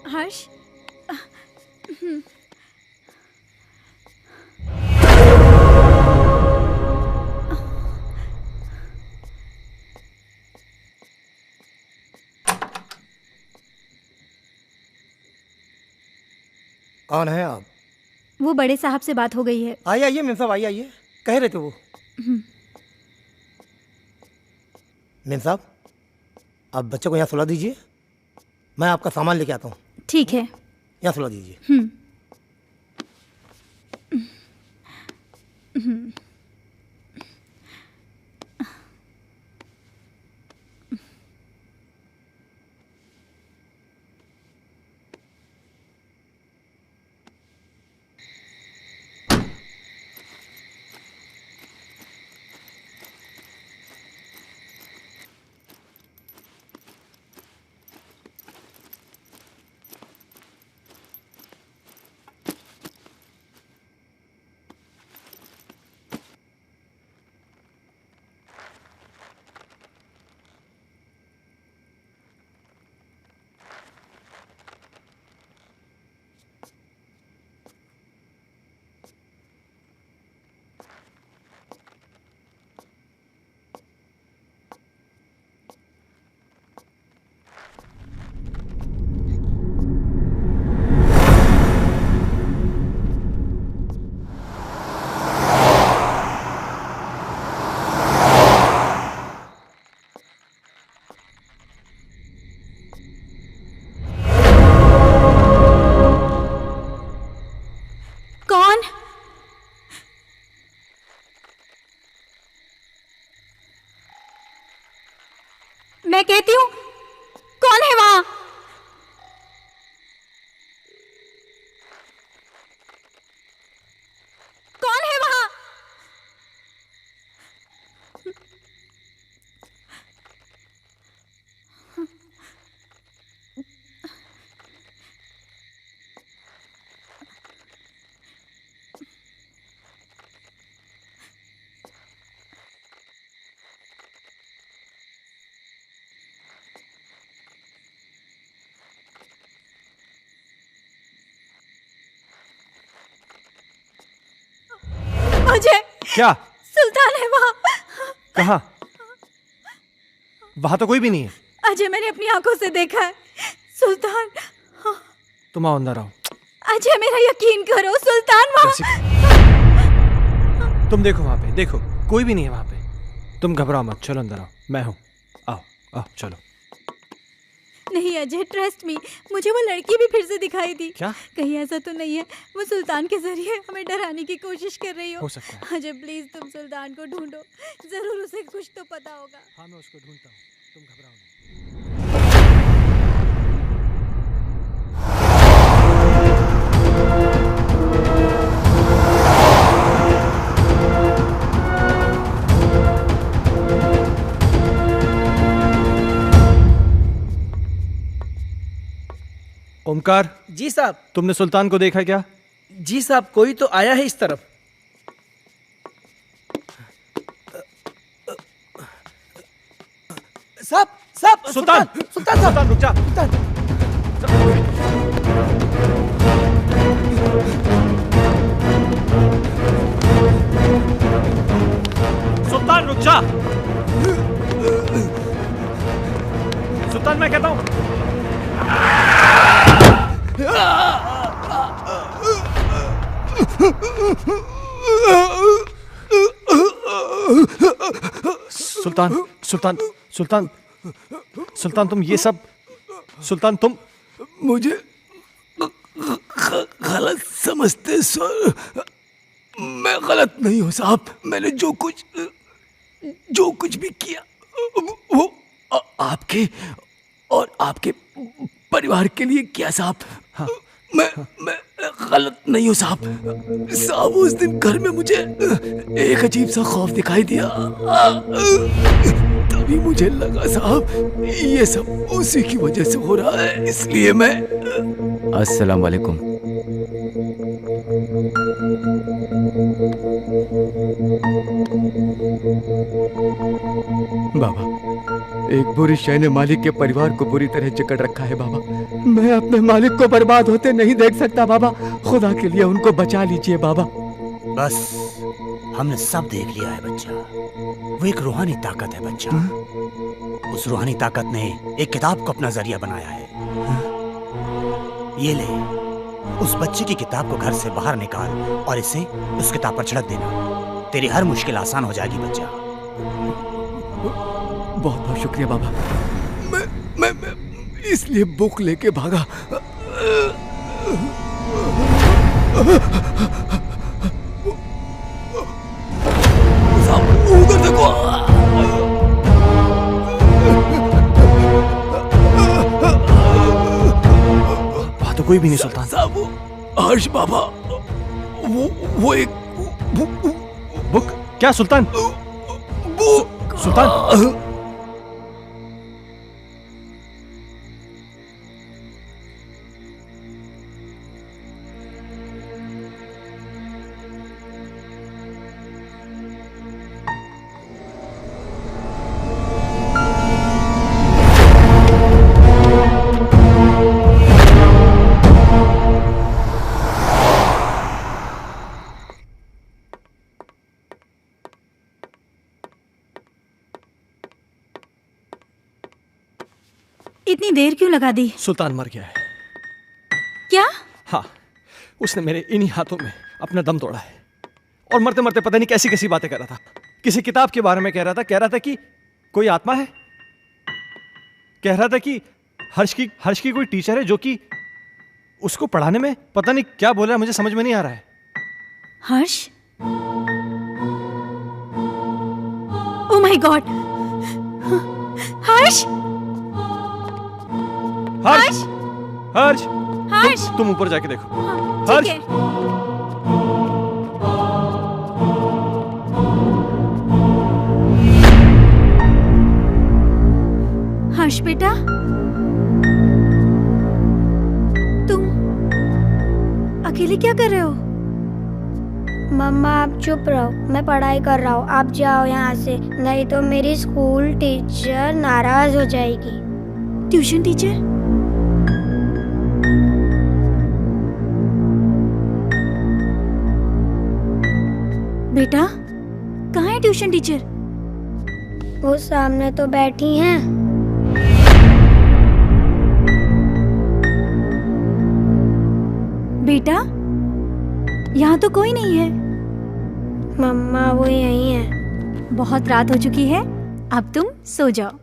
हर्ष, कौन है आप? वो बड़े साहब से बात हो गई है। आइए आइए मेम साहब, आइए आइए। कह रहे थे वो। मेम साहब, आप बच्चे को यहाँ सुला दीजिए, मैं आपका सामान लेके आता हूँ। ठीक है। यहाँ सुला दीजिए। मैं कहती हूँ, कौन है वहां? कौन है वहां? अजय, क्या? सुल्तान है वहां। कहाँ? वहां तो कोई भी नहीं है। अजय, मैंने अपनी आंखों से देखा है सुल्तान। तुम आओ अंदर आओ। अजय, मेरा यकीन करो, सुल्तान वहां। तुम देखो वहां पे, देखो कोई भी नहीं है वहां पे। तुम घबराओ मत, चलो अंदर आओ, मैं हूं। आओ आओ चलो। नहीं अजय, ट्रस्ट मी, मुझे वो लड़की भी फिर से दिखाई दी। क्या? कहीं ऐसा तो नहीं है वो सुल्तान के जरिए हमें डराने की कोशिश कर रही हो सकता है। अजय प्लीज, तुम सुल्तान को ढूंढो, जरूर उसे कुछ तो पता होगा। हाँ, मैं उसको ढूंढता हूँ, तुम घबराओ नहीं। ओमकार। जी साहब। तुमने सुल्तान को देखा क्या? जी साहब, कोई तो आया है इस तरफ। साहब साहब सुल्तान सुल्तान साहब सुल्तान रुक जा। सुल्तान रुक जा। सुल्तान मैं कहता हूं। सुल्तान सुल्तान सुल्तान सुल्तान तुम ये सब सुल्तान तुम मुझे गलत समझते सर। मैं गलत नहीं हूं साहब। मैंने जो कुछ भी किया वो आपके और आपके परिवार के लिए किया साहब। हाँ। मैं गलत नहीं हूँ साहब। साहब उस दिन घर में मुझे एक अजीब सा खौफ दिखाई दिया। तभी मुझे लगा साहब ये सब उसी की वजह से हो रहा है, इसलिए मैं। अस्सलाम वालेकुम। बाबा, एक बुरी शय ने मालिक के परिवार को बुरी तरह जकड़ रखा है बाबा। मैं अपने मालिक को बर्बाद होते नहीं देख सकता बाबा। खुदा के लिए उनको बचा लीजिए बाबा। बस हमने सब देख लिया है बच्चा। वो एक रूहानी ताकत है बच्चा। उस रूहानी ताकत ने एक किताब को अपना जरिया बनाया है। ये ले, उस बच्चे की किताब को घर से बाहर निकाल और इसे उस किताब पर छिड़क देना। तेरी हर मुश्किल आसान हो जाएगी बच्चा। बहुत बहुत शुक्रिया बाबा। मैं इसलिए बुक लेके भागा। उधर देखो। वहां तो कोई भी नहीं सुल्तान साहब। हर्ष बाबा, वो एक बुक। क्या सुल्तान? सुल्तान इतनी देर क्यों लगा दी? सुल्तान मर गया है। क्या? हाँ, उसने मेरे इन्हीं हाथों में अपना दम तोड़ा है। और मरते मरते पता नहीं कैसी कैसी बातें कर रहा था। किसी किताब के बारे में कह रहा था कि कोई आत्मा है। कह रहा था कि हर्ष की कोई टीचर है जो कि उसको पढ़ाने में पता नहीं क्या बोल रहा है, मुझे समझ में नहीं आ रहा है। Harsh? Oh my god! Harsh! Harsh! Harsh! Harsh! तुम ऊपर जाके देखो। हर्ष! हर्ष बेटा, तुम अकेले क्या कर रहे हो? मम्मा आप चुप रहो, मैं पढ़ाई कर रहा हूँ। आप जाओ यहाँ से, नहीं तो मेरी स्कूल टीचर नाराज हो जाएगी। Tuition teacher? बेटा, कहाँ है ट्यूशन टीचर? वो सामने तो बैठी हैं। बेटा, यहाँ तो कोई नहीं है। मम्मा वो यहीं है। बहुत रात हो चुकी है, अब तुम सो जाओ।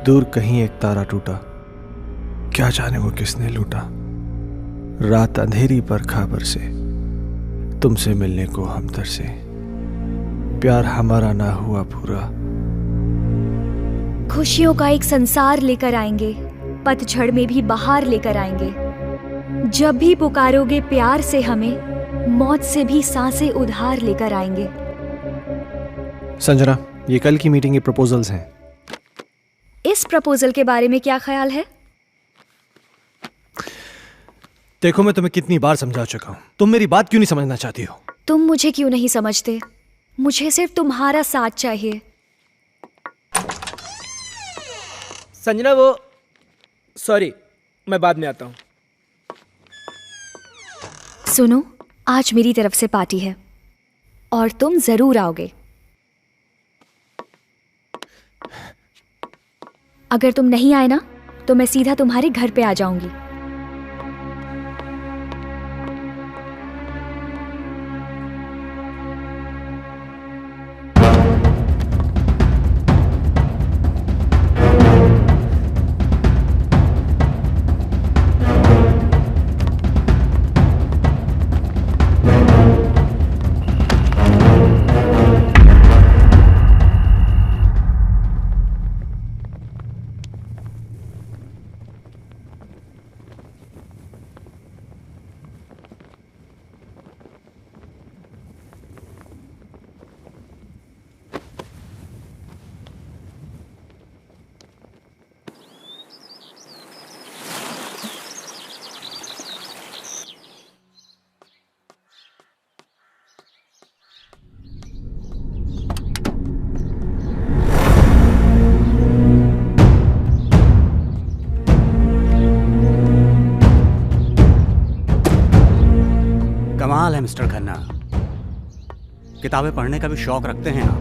दूर कहीं एक तारा टूटा, क्या जाने वो किसने लूटा। रात अंधेरी पर खबर से, तुमसे मिलने को हम तरसे। प्यार हमारा ना हुआ पूरा। खुशियों का एक संसार लेकर आएंगे, पतझड़ में भी बहार लेकर आएंगे। जब भी पुकारोगे प्यार से हमें, मौत से भी सांसें उधार लेकर आएंगे। संजना, ये कल की मीटिंग के प्रपोजल्स हैं। इस प्रपोजल के बारे में क्या ख्याल है? देखो, मैं तुम्हें कितनी बार समझा चुका हूं, तुम मेरी बात क्यों नहीं समझना चाहती हो? तुम मुझे क्यों नहीं समझते? मुझे सिर्फ तुम्हारा साथ चाहिए। संजना, वो सॉरी, मैं बाद में आता हूं। सुनो, आज मेरी तरफ से पार्टी है और तुम जरूर आओगे। अगर तुम नहीं आए ना, तो मैं सीधा तुम्हारे घर पे आ जाऊंगी। कमाल है मिस्टर खन्ना, किताबें पढ़ने का भी शौक रखते हैं आप।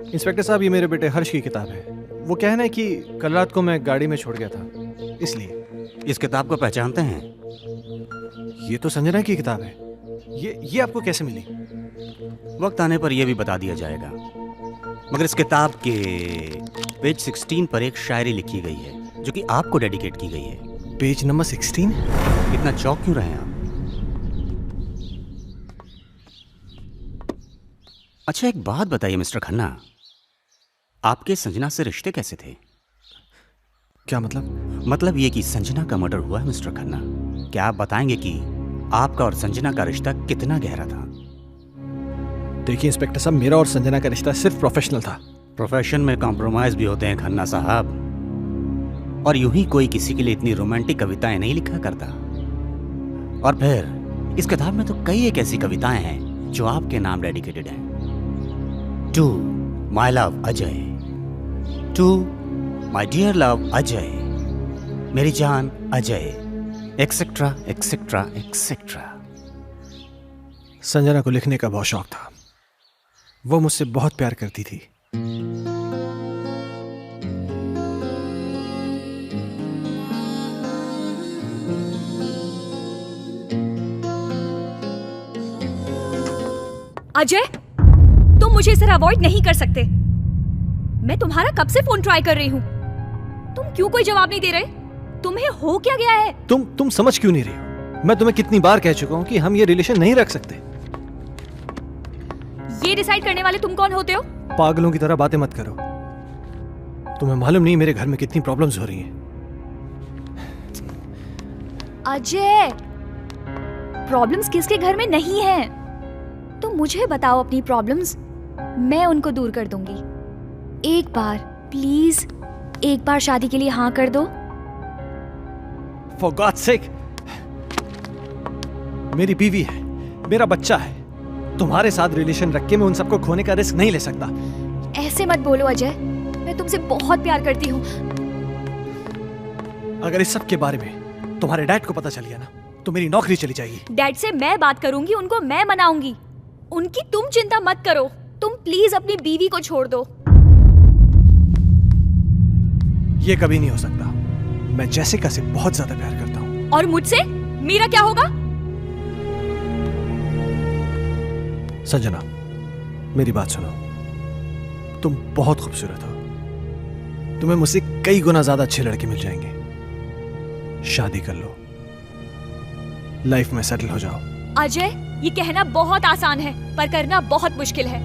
इंस्पेक्टर साहब, ये मेरे बेटे हर्ष की किताब है। वो कहना है कि कल रात को मैं गाड़ी में छोड़ गया था, इसलिए। इस किताब को पहचानते हैं? ये तो संजना की किताब है। ये आपको कैसे मिली? वक्त आने पर यह भी बता दिया जाएगा, मगर इस किताब के पेज 16 पर एक शायरी लिखी गई है जो कि आपको डेडिकेट की गई है। Page number 16? इतना चौंक क्यों रहे हैं आप? अच्छा, एक बात बताइए मिस्टर खन्ना, आपके संजना से रिश्ते कैसे थे? क्या मतलब? मतलब ये कि संजना का मर्डर हुआ है मिस्टर खन्ना। क्या आप बताएंगे कि आपका और संजना का रिश्ता कितना गहरा था? देखिए इंस्पेक्टर साहब, मेरा और संजना का रिश्ता सिर्फ प्रोफेशनल था। प्रोफेशन में कॉम्प्रोमाइज भी होते हैं खन्ना साहब, और यूं ही कोई किसी के लिए इतनी रोमांटिक कविताएं नहीं लिखा करता। और फिर इस किताब में तो कई एक ऐसी कविताएं हैं जो आपके नाम डेडिकेटेड हैं। To my love Ajay, to my dear love Ajay, मेरी जान Ajay, etcetera etcetera etcetera. Sanjana को लिखने का बहुत शौक था। वो मुझसे बहुत प्यार करती थी। अजय, तुम मुझे इस तरह अवॉइड नहीं कर सकते। मैं तुम्हारा कब से फोन ट्राई कर रही हूँ, तुम क्यों कोई जवाब नहीं दे रहे? तुम्हें हो क्या गया है? तुम समझ क्यों नहीं रही हो? मैं तुम्हें कितनी बार कह चुका हूँ कि हम ये रिलेशन नहीं रख सकते। ये डिसाइड करने वाले तुम कौन होते हो? पागलों की तरह बातें मत करो। तुम्हें मालूम नहीं मेरे घर में कितनी प्रॉब्लम्स हो रही हैं। अजय, प्रॉब्लम्स किसके घर में नहीं है? तुम मुझे बताओ अपनी प्रॉब्लम्स, मैं उनको दूर कर दूंगी। एक बार प्लीज, एक बार शादी के लिए हाँ कर दो। For God's sake, मेरी बीवी है, मेरा बच्चा है। तुम्हारे साथ रिलेशन रख के मैं उन सबको खोने का रिस्क नहीं ले सकता। ऐसे मत बोलो अजय, मैं तुमसे बहुत प्यार करती हूँ। अगर इस सब के बारे में तुम्हारे डैड को पता चल गया ना, तो मेरी नौकरी चली जाएगी। डैड से मैं बात करूंगी, उनको मैं मनाऊंगी। उनकी तुम चिंता मत करो। तुम प्लीज अपनी बीवी को छोड़ दो। ये कभी नहीं हो सकता। मैं जैसिका से बहुत ज्यादा प्यार करता हूँ। और मुझसे मेरा क्या होगा? संजना, मेरी बात सुनो, तुम बहुत खूबसूरत हो, तुम्हें मुझसे कई गुना ज्यादा अच्छे लड़के मिल जाएंगे। शादी कर लो, लाइफ में सेटल हो जाओ। अजय, ये कहना बहुत आसान है पर करना बहुत मुश्किल है।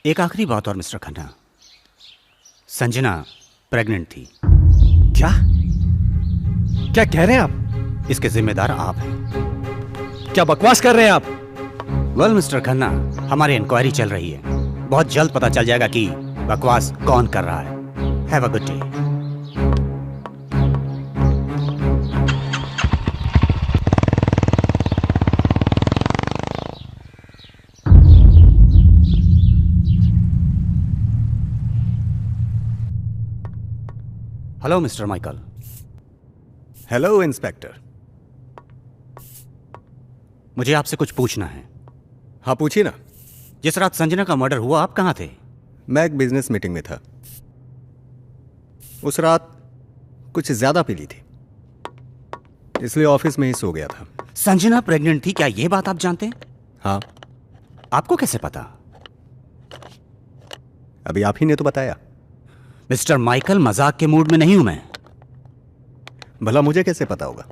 एक आखिरी बात और मिस्टर खन्ना, संजना प्रेग्नेंट थी। क्या क्या कह रहे हैं आप? इसके जिम्मेदार आप हैं। क्या बकवास कर रहे हैं आप? वेल मिस्टर खन्ना, हमारी इंक्वायरी चल रही है, बहुत जल्द पता चल जाएगा कि बकवास कौन कर रहा है। Have a good day. Hello mister Michael. Hello inspector. मुझे आपसे कुछ पूछना है। हाँ पूछिए ना। जिस रात संजना का मर्डर हुआ आप कहाँ थे? मैं एक बिजनेस मीटिंग में था। उस रात कुछ ज्यादा पी ली थी, इसलिए ऑफिस में ही सो गया था। संजना प्रेग्नेंट थी, क्या यह बात आप जानते हैं? हाँ। आपको कैसे पता? अभी आप ही ने तो बताया। मिस्टर माइकल, मजाक के मूड में नहीं हूं मैं। भला मुझे कैसे पता होगा?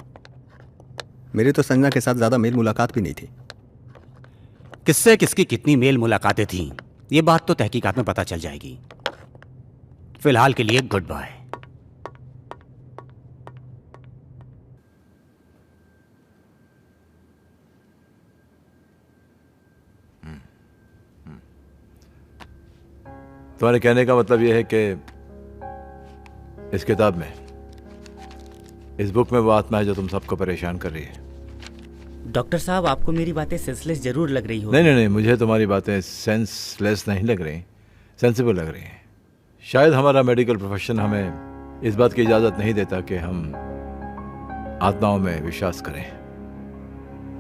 मेरी तो संजना के साथ ज्यादा मेल मुलाकात भी नहीं थी। किससे किसकी कितनी मेल मुलाकातें थीं, ये बात तो तहकीकात में पता चल जाएगी। फिलहाल के लिए गुड बाय। तुम्हारे कहने का मतलब यह है कि इस किताब में, इस बुक में वो आत्मा है जो तुम सबको परेशान कर रही है। डॉक्टर साहब, आपको मेरी बातें सेंसलेस जरूर लग रही हो। नहीं, मुझे तुम्हारी बातें सेंसलेस नहीं लग रही, सेंसिबल लग रही हैं। शायद हमारा मेडिकल प्रोफेशन हमें इस बात की इजाज़त नहीं देता कि हम आत्माओं में विश्वास करें,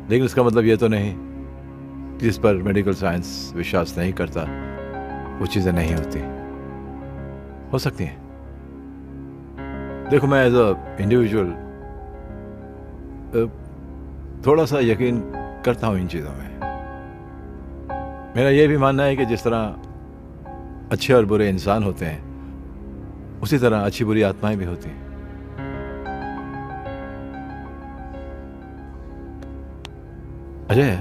लेकिन इसका मतलब ये तो नहीं कि जिस पर मेडिकल साइंस विश्वास नहीं करता वो चीज़ें नहीं होती। हो सकती हैं। देखो, मैं एज अ इंडिविजुअल थोड़ा सा यकीन करता हूँ इन चीज़ों में। मेरा यह भी मानना है कि जिस तरह अच्छे और बुरे इंसान होते हैं, उसी तरह अच्छी बुरी आत्माएं भी होती हैं। अजय,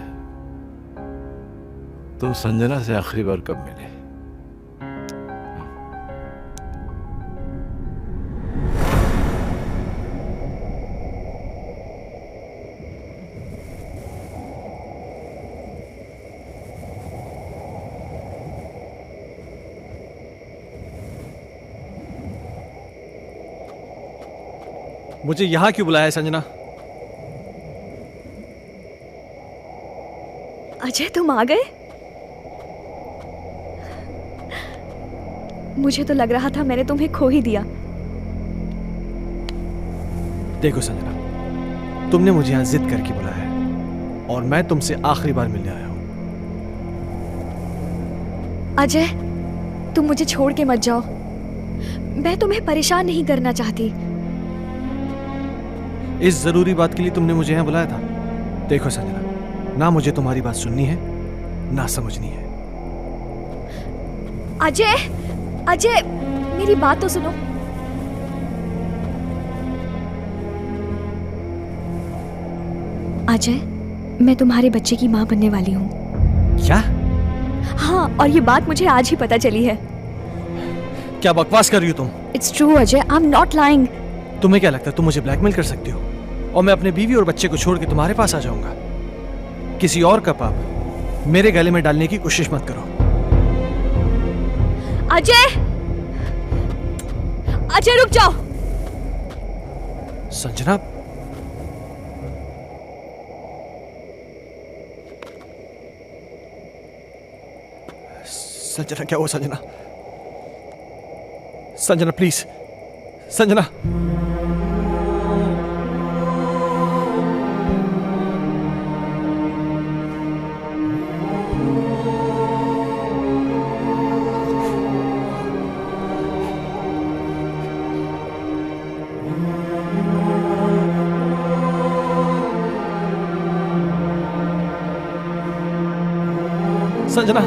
तुम संजना से आखिरी बार कब मिले? मुझे यहां क्यों बुलाया है संजना? अजय, तुम आ गए? मुझे तो लग रहा था मैंने तुम्हें खो ही दिया। देखो संजना, तुमने मुझे यहां जिद करके बुलाया है और मैं तुमसे आखिरी बार मिलने आया हूं। अजय, तुम मुझे छोड़ के मत जाओ। मैं तुम्हें परेशान नहीं करना चाहती। इस जरूरी बात के लिए तुमने मुझे यहां बुलाया था? देखो संजना, ना मुझे तुम्हारी बात सुननी है ना समझनी है। अजय, अजय, मेरी बात तो सुनो। अजय, मैं तुम्हारे बच्चे की मां बनने वाली हूं। क्या? हाँ, और ये बात मुझे आज ही पता चली है। क्या बकवास कर रही हो तुम? It's true Ajay, I am not lying. तुम्हें क्या लगता है तुम मुझे ब्लैकमेल कर सकती हो और मैं अपने बीवी और बच्चे को छोड़ के तुम्हारे पास आ जाऊंगा? किसी और का पाप मेरे गले में डालने की कोशिश मत करो। अजय, अजय रुक जाओ। संजना, संजना क्या हुआ? संजना, संजना प्लीज, संजना। संजना,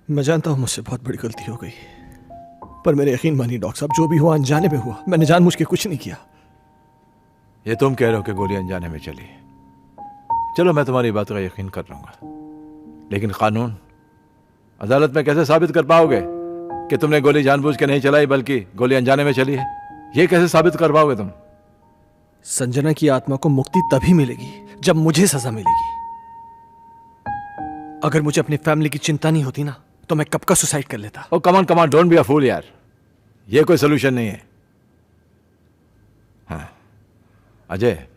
मैं जानता हूं मुझसे बहुत बड़ी गलती हो गई, पर मेरे यकीन मानिए डॉक्टर साहब, जो भी हुआ अनजाने में हुआ। मैंने जानबूझ के कुछ नहीं किया। ये तुम कह रहे हो कि गोली अनजाने में चली। चलो मैं तुम्हारी बात का यकीन कर लूंगा, लेकिन कानून अदालत में कैसे साबित कर पाओगे कि तुमने गोली जानबूझ के नहीं चलाई बल्कि गोली अनजाने में चली है? ये कैसे साबित कर पाओगे तुम? संजना की आत्मा को मुक्ति तभी मिलेगी जब मुझे सजा मिलेगी। अगर मुझे अपनी फैमिली की चिंता नहीं होती ना, तो मैं कब का सुसाइड कर लेता। ओ कमान कमान, डोंट बी अ फूल यार, ये कोई सोल्यूशन नहीं है। हाँ अजय,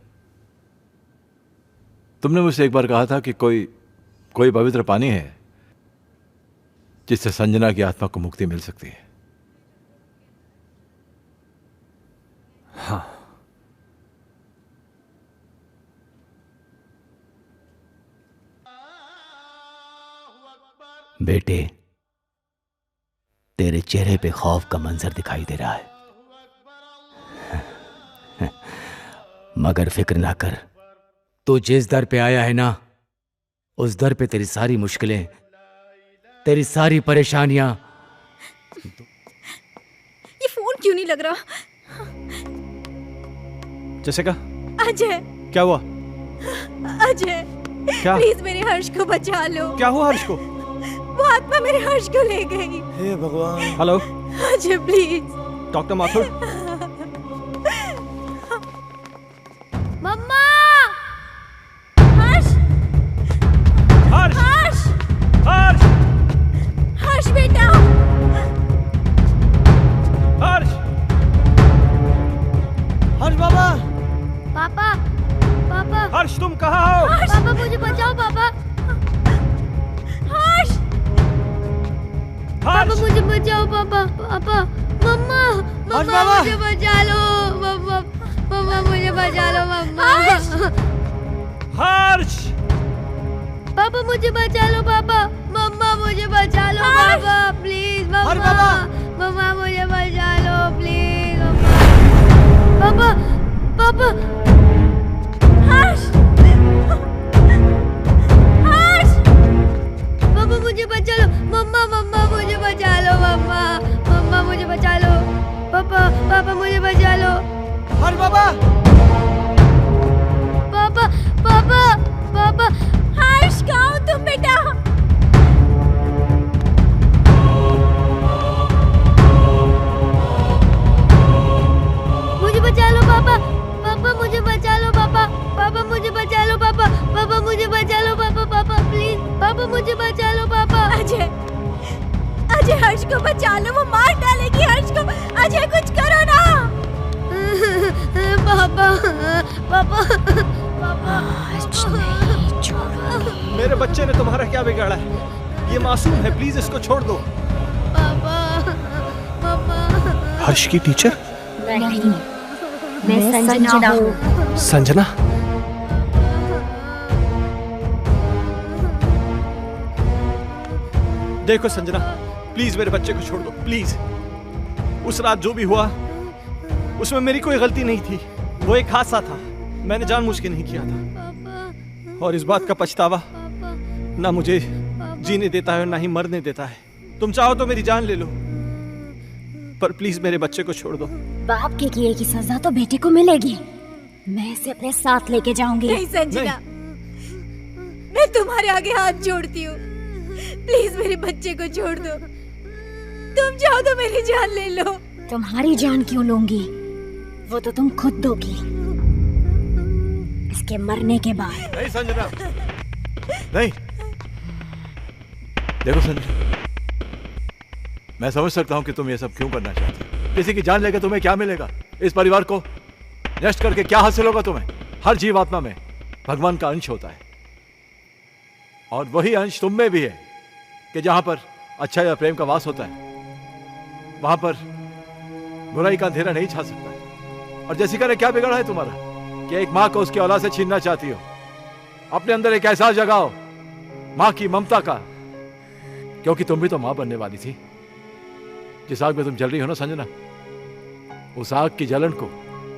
तुमने मुझसे एक बार कहा था कि कोई पवित्र पानी है जिससे संजना की आत्मा को मुक्ति मिल सकती है। हाँ, बेटे, तेरे चेहरे पे खौफ का मंजर दिखाई दे रहा है, मगर फिक्र ना कर। तू जिस दर पे आया है ना, उस दर पे तेरी सारी मुश्किलें, तेरी सारी परेशानियां। ये फोन क्यों नहीं लग रहा? जैसिका, अजय, क्या हुआ? अजय, क्या? प्लीज मेरे हर्ष को बचा लो। क्या हुआ हर्ष को? वो आत्मा मेरे हर्ष को ले गई। हे भगवान। Hello Ajay please. Doctor Mathur. Mamma! Harsh! Harsh! Harsh! Harsh! Harsh बेटा! हर्ष! हर्ष बाबा! पापा! पापा! हर्ष तुम कहाँ हो? पापा मुझे बचाओ पापा! हर्ष! पापा मुझे बचाओ पापा! पापा! मम्मा! मम्मा मुझे बचा लो! मम्मा! मम्मा मुझे बचा लो मम्मा! हर्ष! पापा मुझे बचा लो पापा! मम्मा मुझे बचा लो पापा! प्लीज मम्मा! मम्मा मुझे बचा लो प्लीज मम्मा! पापा! पापा! हर्ष! हर्ष! पापा मुझे बचा लो! मम्मा! मम्मा मुझे बचा लो मम्मा! मम्मा मुझे बचा लो! पापा! पापा मुझे बचा लो! हर्ष बाबा! पापा! पापा! पापा! हर्ष कहाँ हो तुम बेटा? मुझे बचा लो पापा! पापा मुझे बचा लो पापा! पापा मुझे बचा लो पापा! पापा मुझे बचा लो पापा! पापा प्लीज! पापा मुझे बचा लो पापा! अजय! अजय हर्ष को बचा लो, वो मार डालेगी हर्ष को। अजय कुछ करो ना। पापा! पापा! पापा! मेरे बच्चे ने तुम्हारा क्या बिगाड़ा है? ये मासूम है, प्लीज इसको छोड़ दो। पापा! पापा! हर्ष की टीचर? नहीं, मैं संजना हूँ। संजना? देखो संजना, प्लीज मेरे बच्चे को छोड़ दो, प्लीज। उस रात जो भी हुआ उसमें मेरी कोई गलती नहीं थी, वो एक हादसा था, मैंने जानबूझ के नहीं किया था। और इस बात का पछतावा ना मुझे जीने देता है और ना ही मरने देता है। तुम चाहो तो मेरी जान ले लो, पर प्लीज मेरे बच्चे को छोड़ दो। बाप के किए की सजा तो बेटे को मिलेगी। मैं इसे अपने साथ लेके जाऊंगी। नहीं संजना, मैं तुम्हारे आगे हाथ जोड़ती हूँ, प्लीज मेरे बच्चे को छोड़ दो। तुम चाहो तो मेरी जान ले लो। तुम्हारी जान क्यों लूंगी, वो तो तुम खुद दोगी इसके मरने के बाद। नहीं संजना, नहीं। देखो संजना, मैं समझ सकता हूं कि तुम ये सब क्यों करना चाहती हो। किसी की जान लेकर तुम्हें क्या मिलेगा? इस परिवार को नष्ट करके क्या हासिल होगा तुम्हें? हर जीवात्मा में भगवान का अंश होता है, और वही अंश तुम में भी है कि जहां पर अच्छा या प्रेम का वास होता है वहां पर बुराई का अंधेरा नहीं छा सकता। और जैसिका ने क्या बिगाड़ा है तुम्हारा कि एक मां को उसकी औलाद से छीनना चाहती हो? अपने अंदर एक एहसास जगाओ मां की ममता का, क्योंकि तुम भी तो मां बनने वाली थी। जिस आग में तुम जल रही हो ना संजना, उस आग की जलन को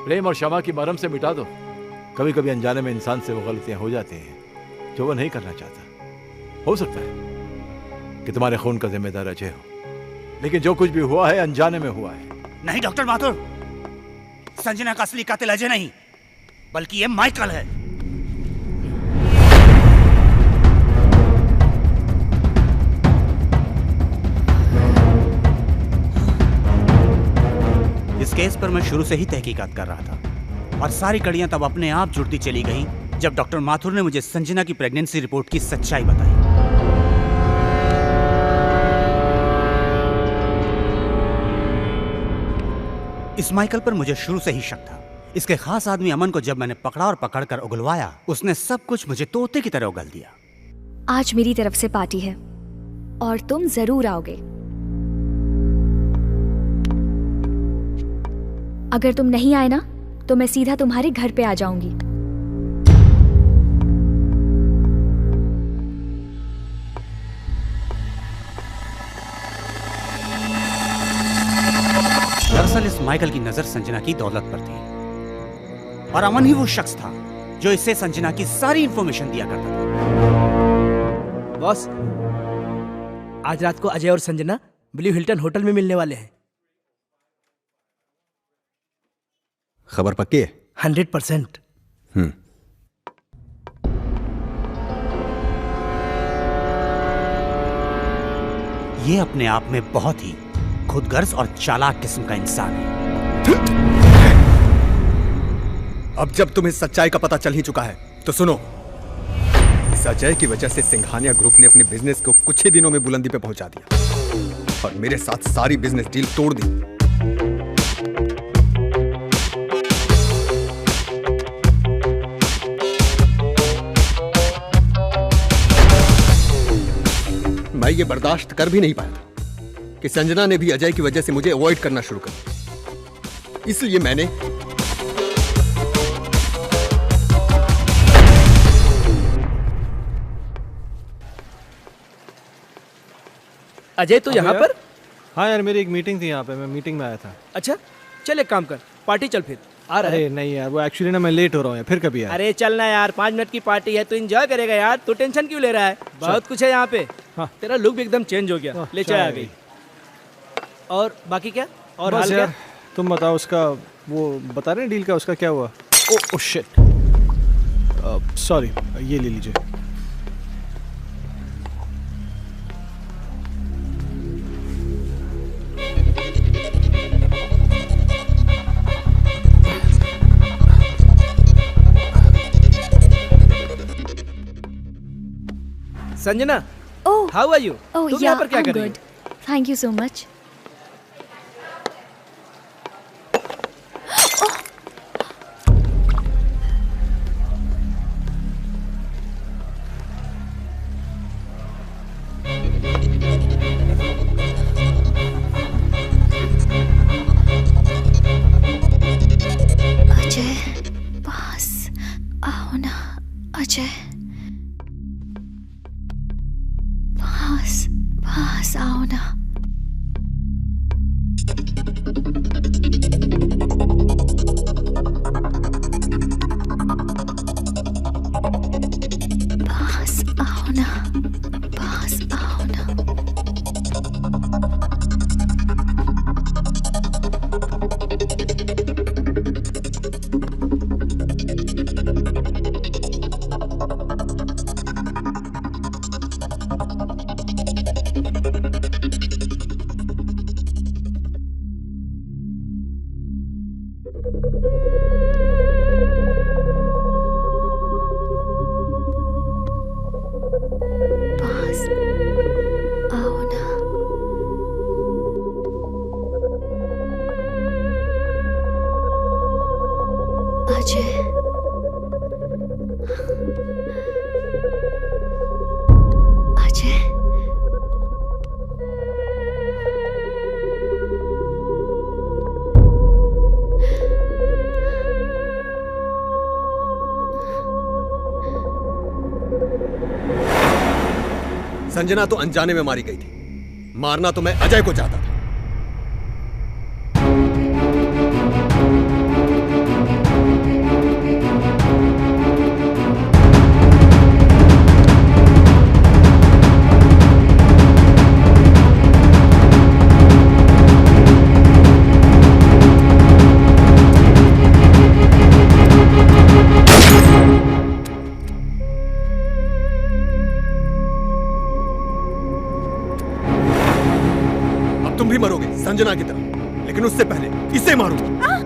प्रेम और क्षमा की मरहम से मिटा दो। कभी कभी अनजाने में इंसान से वो गलतियां हो जाती हैं जो वो नहीं करना चाहता। हो सकता है कि तुम्हारे खून का जिम्मेदार अजय हो, लेकिन जो कुछ भी हुआ है अनजाने में हुआ है। नहीं डॉक्टर माथुर, संजना का असली कातिल अजय नहीं बल्कि ये माइकल है। इस केस पर मैं शुरू से ही तहकीकात कर रहा था, और सारी कड़ियां तब अपने आप जुड़ती चली गईं जब डॉक्टर माथुर ने मुझे संजना की प्रेगनेंसी रिपोर्ट की सच्चाई बताई। इस माइकल पर मुझे शुरू से ही शक था। इसके खास आदमी अमन को जब मैंने पकड़ा और पकड़कर उगलवाया, उसने सब कुछ मुझे तोते की तरह उगल दिया। आज मेरी तरफ से पार्टी है और तुम जरूर आओगे। अगर तुम नहीं आए ना तो मैं सीधा तुम्हारे घर पे आ जाऊंगी। दरअसल इस माइकल की नजर संजना की दौलत पर थी, और अमन ही वो शख्स था जो इससे संजना की सारी इंफॉर्मेशन दिया करता था। बॉस, आज रात को अजय और संजना ब्लू हिल्टन होटल में मिलने वाले हैं। खबर पक्की है? 100%। ये अपने आप में बहुत ही खुदगर्ज और चालाक किस्म का इंसान है। अब जब तुम्हें सच्चाई का पता चल ही चुका है तो सुनो। इस अजय की वजह से सिंघानिया ग्रुप ने अपने बिजनेस को कुछ ही दिनों में बुलंदी पे पहुंचा दिया और मेरे साथ सारी बिजनेस डील तोड़ दी। मैं ये बर्दाश्त कर भी नहीं पाया कि संजना ने भी अजय की वजह से मुझे अवॉइड करना शुरू कर दिया। इसलिए मैंने अजय तो यहाँ पर? हाँ यार, मेरी एक मीटिंग थी यहाँ पे, मैं मीटिंग में आया था। अच्छा चल एक काम कर, पार्टी चल फिर। आ रहा है? अरे नहीं यार, वो एक्चुअली ना मैं लेट हो रहा हूँ यार, फिर कभी यार। अरे चलना यार, 5 मिनट की पार्टी है, तू एंजॉय करेगा यार। तू टेंशन क्यों ले रहा है? बहुत कुछ है यहाँ पे। हाँ। तेरा लुक भी एकदम चेंज हो गया। ले चाय आ गई। और बाकी क्या? और हाल क्या? तुम बताओ, उसका वो बता रहे डील का, उसका क्या हुआ? ओ शिट, सॉरी, ये ले लीजिए। Sanjana, oh how are you? Oh तुम यहाँ पर क्या कर रही हो? Thank you so much. Ajay, पास आओ ना अजय, पास आओ ना। पास आओ ना, पास आओ ना। पास आओ ना। अजय, अजय, संजना तो अनजाने में मारी गई थी, मारना तो मैं अजय को चाहता था। तुम भी मरोगे संजना की तरह, लेकिन उससे पहले इसे मारूंगा।